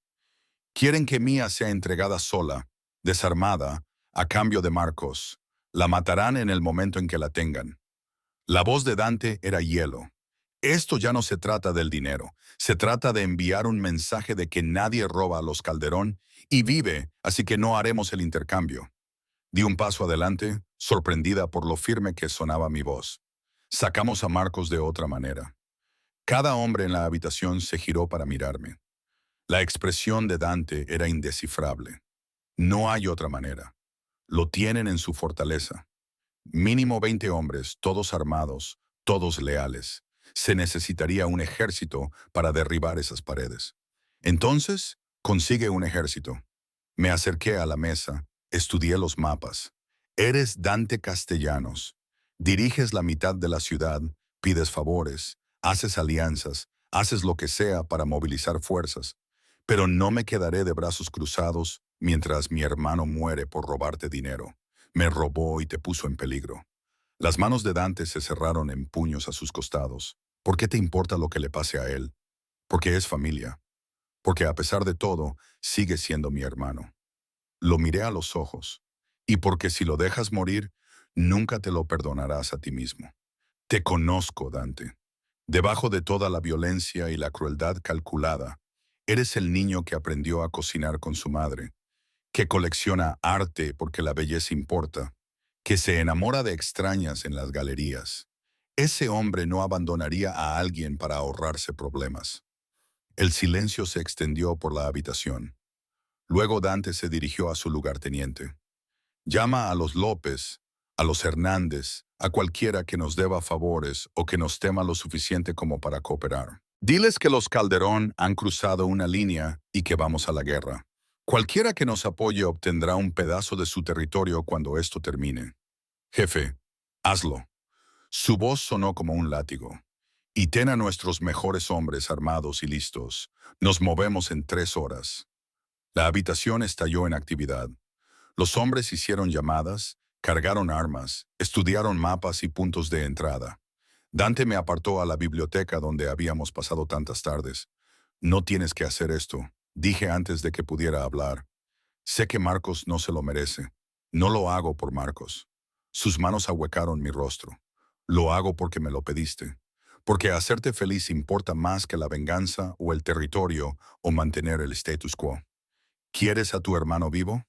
Quieren que Mía sea entregada sola, desarmada, a cambio de Marcos. La matarán en el momento en que la tengan. La voz de Dante era hielo. Esto ya no se trata del dinero, se trata de enviar un mensaje de que nadie roba a los Calderón y vive, así que no haremos el intercambio. Di un paso adelante, sorprendida por lo firme que sonaba mi voz. Sacamos a Marcos de otra manera. Cada hombre en la habitación se giró para mirarme. La expresión de Dante era indescifrable. No hay otra manera. Lo tienen en su fortaleza. Mínimo 20 hombres, todos armados, todos leales. Se necesitaría un ejército para derribar esas paredes. Entonces, consigue un ejército. Me acerqué a la mesa, estudié los mapas. Eres Dante Castellanos. Diriges la mitad de la ciudad, pides favores, haces alianzas, haces lo que sea para movilizar fuerzas. Pero no me quedaré de brazos cruzados mientras mi hermano muere por robarte dinero. Me robó y te puso en peligro. Las manos de Dante se cerraron en puños a sus costados. ¿Por qué te importa lo que le pase a él? Porque es familia. Porque a pesar de todo, sigue siendo mi hermano. Lo miré a los ojos. Y porque si lo dejas morir, nunca te lo perdonarás a ti mismo. Te conozco, Dante. Debajo de toda la violencia y la crueldad calculada, eres el niño que aprendió a cocinar con su madre, que colecciona arte porque la belleza importa, que se enamora de extrañas en las galerías. Ese hombre no abandonaría a alguien para ahorrarse problemas. El silencio se extendió por la habitación. Luego Dante se dirigió a su lugarteniente. Llama a los López, a los Hernández, a cualquiera que nos deba favores o que nos tema lo suficiente como para cooperar. Diles que los Calderón han cruzado una línea y que vamos a la guerra. Cualquiera que nos apoye obtendrá un pedazo de su territorio cuando esto termine. Jefe, hazlo. Su voz sonó como un látigo. Y ten a nuestros mejores hombres armados y listos. Nos movemos en 3 horas. La habitación estalló en actividad. Los hombres hicieron llamadas, cargaron armas, estudiaron mapas y puntos de entrada. Dante me apartó a la biblioteca donde habíamos pasado tantas tardes. No tienes que hacer esto, dije antes de que pudiera hablar. Sé que Marcos no se lo merece. No lo hago por Marcos. Sus manos ahuecaron mi rostro. Lo hago porque me lo pediste. Porque hacerte feliz importa más que la venganza o el territorio o mantener el status quo. ¿Quieres a tu hermano vivo?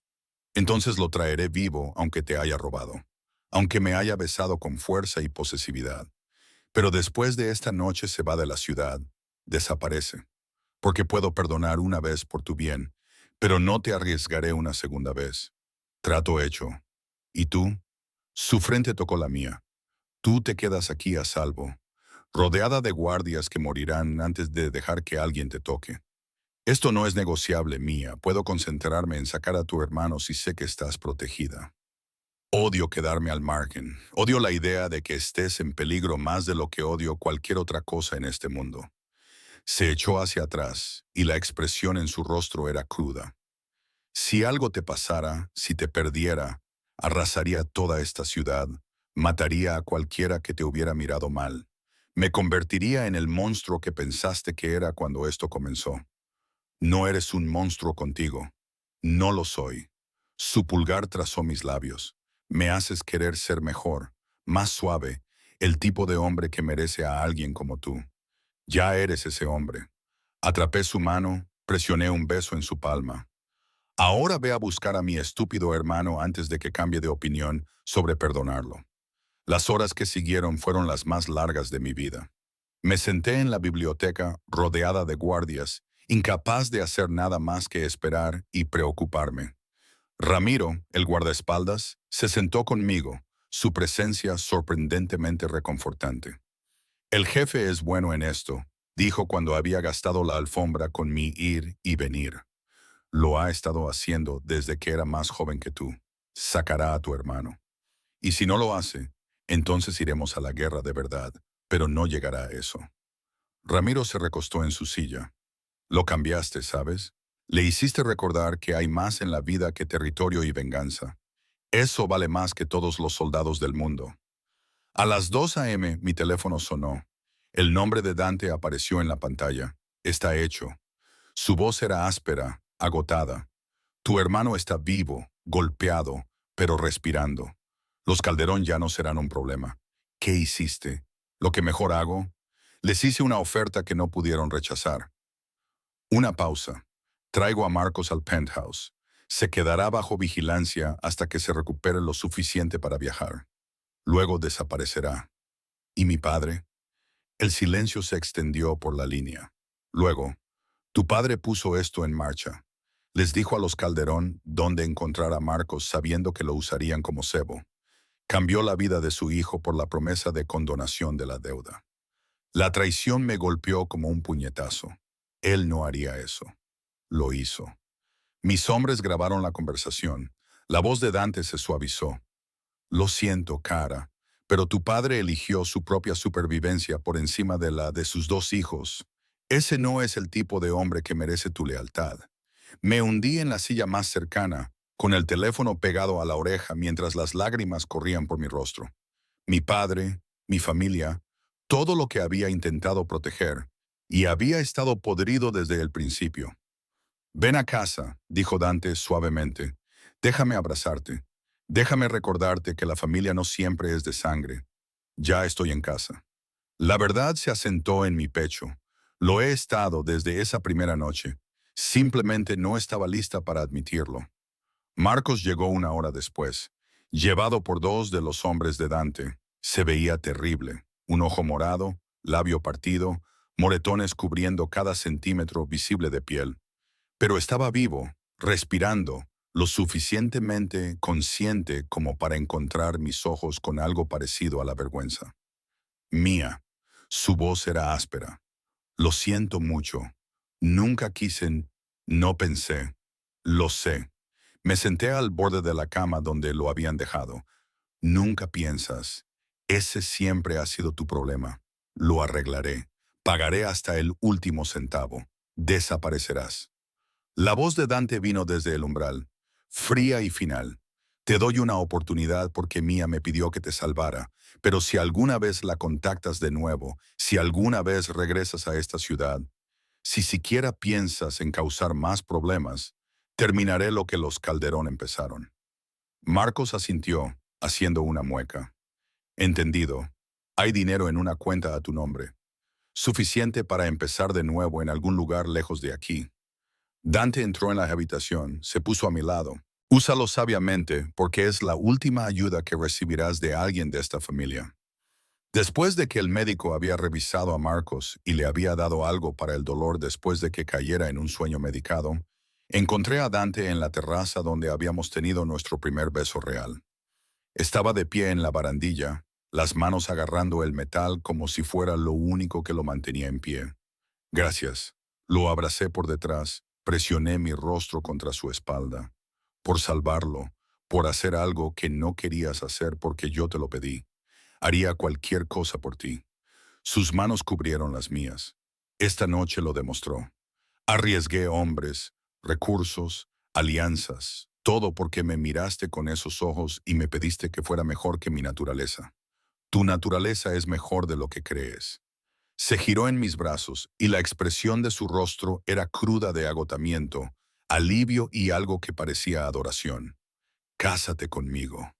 Entonces lo traeré vivo aunque te haya robado, aunque me haya besado con fuerza y posesividad. Pero después de esta noche se va de la ciudad, desaparece, porque puedo perdonar una vez por tu bien, pero no te arriesgaré una segunda vez. Trato hecho. ¿Y tú? Su frente tocó la mía. Tú te quedas aquí a salvo, rodeada de guardias que morirán antes de dejar que alguien te toque. Esto no es negociable, Mía. Puedo concentrarme en sacar a tu hermano si sé que estás protegida. Odio quedarme al margen. Odio la idea de que estés en peligro más de lo que odio cualquier otra cosa en este mundo. Se echó hacia atrás, y la expresión en su rostro era cruda. Si algo te pasara, si te perdiera, arrasaría toda esta ciudad, mataría a cualquiera que te hubiera mirado mal. Me convertiría en el monstruo que pensaste que era cuando esto comenzó. No eres un monstruo contigo. No lo soy. Su pulgar trazó mis labios. Me haces querer ser mejor, más suave, el tipo de hombre que merece a alguien como tú. Ya eres ese hombre. Atrapé su mano, presioné un beso en su palma. Ahora ve a buscar a mi estúpido hermano antes de que cambie de opinión sobre perdonarlo. Las horas que siguieron fueron las más largas de mi vida. Me senté en la biblioteca, rodeada de guardias, incapaz de hacer nada más que esperar y preocuparme. Ramiro, el guardaespaldas, se sentó conmigo, su presencia sorprendentemente reconfortante. El jefe es bueno en esto, dijo cuando había gastado la alfombra con mi ir y venir. Lo ha estado haciendo desde que era más joven que tú. Sacará a tu hermano. Y si no lo hace, entonces iremos a la guerra de verdad, pero no llegará a eso. Ramiro se recostó en su silla. Lo cambiaste, ¿sabes? Le hiciste recordar que hay más en la vida que territorio y venganza. Eso vale más que todos los soldados del mundo. A las 2 a.m. mi teléfono sonó. El nombre de Dante apareció en la pantalla. Está hecho. Su voz era áspera, agotada. Tu hermano está vivo, golpeado, pero respirando. Los Calderón ya no serán un problema. ¿Qué hiciste? ¿Lo que mejor hago? Les hice una oferta que no pudieron rechazar. Una pausa. Traigo a Marcos al penthouse. Se quedará bajo vigilancia hasta que se recupere lo suficiente para viajar. Luego desaparecerá. ¿Y mi padre? El silencio se extendió por la línea. Luego, tu padre puso esto en marcha. Les dijo a los Calderón dónde encontrar a Marcos sabiendo que lo usarían como cebo. Cambió la vida de su hijo por la promesa de condonación de la deuda. La traición me golpeó como un puñetazo. Él no haría eso. Lo hizo. Mis hombres grabaron la conversación. La voz de Dante se suavizó. Lo siento, cara, pero tu padre eligió su propia supervivencia por encima de la de sus dos hijos. Ese no es el tipo de hombre que merece tu lealtad. Me hundí en la silla más cercana, con el teléfono pegado a la oreja mientras las lágrimas corrían por mi rostro. Mi padre, mi familia, todo lo que había intentado proteger, y había estado podrido desde el principio. Ven a casa, dijo Dante suavemente. Déjame abrazarte. Déjame recordarte que la familia no siempre es de sangre. Ya estoy en casa. La verdad se asentó en mi pecho. Lo he estado desde esa primera noche. Simplemente no estaba lista para admitirlo. Marcos llegó una hora después, llevado por dos de los hombres de Dante. Se veía terrible. Un ojo morado, labio partido, moretones cubriendo cada centímetro visible de piel. Pero estaba vivo, respirando, lo suficientemente consciente como para encontrar mis ojos con algo parecido a la vergüenza. Mía. Su voz era áspera. Lo siento mucho. Nunca quise, no pensé. Lo sé. Me senté al borde de la cama donde lo habían dejado. Nunca piensas. Ese siempre ha sido tu problema. Lo arreglaré. Pagaré hasta el último centavo. Desaparecerás. La voz de Dante vino desde el umbral, fría y final. Te doy una oportunidad porque Mía me pidió que te salvara, pero si alguna vez la contactas de nuevo, si alguna vez regresas a esta ciudad, si siquiera piensas en causar más problemas, terminaré lo que los Calderón empezaron. Marcos asintió, haciendo una mueca. Entendido. Hay dinero en una cuenta a tu nombre. Suficiente para empezar de nuevo en algún lugar lejos de aquí. Dante entró en la habitación, se puso a mi lado. Úsalo sabiamente porque es la última ayuda que recibirás de alguien de esta familia. Después de que el médico había revisado a Marcos y le había dado algo para el dolor después de que cayera en un sueño medicado, encontré a Dante en la terraza donde habíamos tenido nuestro primer beso real. Estaba de pie en la barandilla, las manos agarrando el metal como si fuera lo único que lo mantenía en pie. Gracias. Lo abracé por detrás, presioné mi rostro contra su espalda. Por salvarlo, por hacer algo que no querías hacer porque yo te lo pedí. Haría cualquier cosa por ti. Sus manos cubrieron las mías. Esta noche lo demostró. Arriesgué hombres, recursos, alianzas, todo porque me miraste con esos ojos y me pediste que fuera mejor que mi naturaleza. Tu naturaleza es mejor de lo que crees. Se giró en mis brazos y la expresión de su rostro era cruda de agotamiento, alivio y algo que parecía adoración. Cásate conmigo.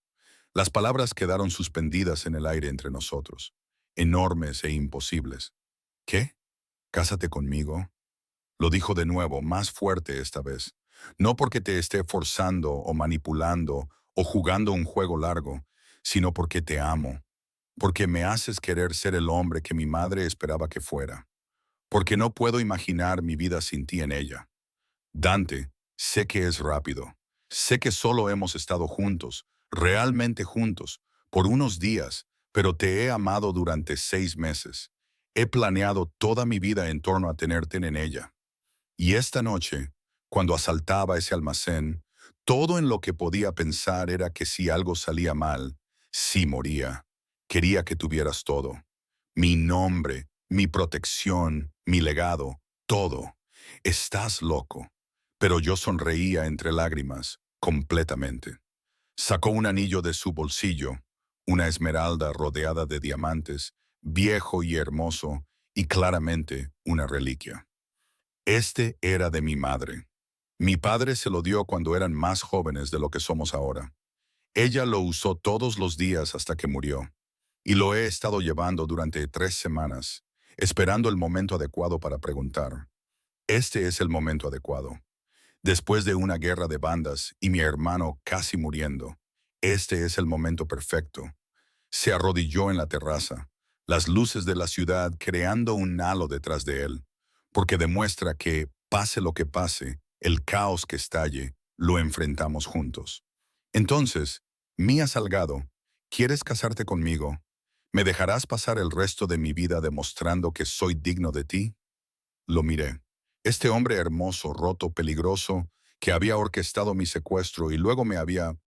Las palabras quedaron suspendidas en el aire entre nosotros, enormes e imposibles. ¿Qué? ¿Cásate conmigo? Lo dijo de nuevo, más fuerte esta vez. No porque te esté forzando o manipulando o jugando un juego largo, sino porque te amo. Porque me haces querer ser el hombre que mi madre esperaba que fuera. Porque no puedo imaginar mi vida sin ti en ella. Dante, sé que es rápido. Sé que solo hemos estado juntos, realmente juntos, por unos días, pero te he amado durante 6 meses. He planeado toda mi vida en torno a tenerte en ella. Y esta noche, cuando asaltaba ese almacén, todo en lo que podía pensar era que si algo salía mal, sí moría. Quería que tuvieras todo. Mi nombre, mi protección, mi legado, todo. Estás loco. Pero yo sonreía entre lágrimas, completamente. Sacó un anillo de su bolsillo, una esmeralda rodeada de diamantes, viejo y hermoso, y claramente una reliquia. Este era de mi madre. Mi padre se lo dio cuando eran más jóvenes de lo que somos ahora. Ella lo usó todos los días hasta que murió. Y lo he estado llevando durante 3 semanas. esperando el momento adecuado para preguntar. Este es el momento adecuado. Después de una guerra de bandas y mi hermano casi muriendo, este es el momento perfecto. Se arrodilló en la terraza, las luces de la ciudad creando un halo detrás de él, porque demuestra que, pase lo que pase, el caos que estalle, lo enfrentamos juntos. Entonces, Mía Salgado, ¿quieres casarte conmigo? ¿Me dejarás pasar el resto de mi vida demostrando que soy digno de ti? Lo miré. Este hombre hermoso, roto, peligroso, que había orquestado mi secuestro y luego me había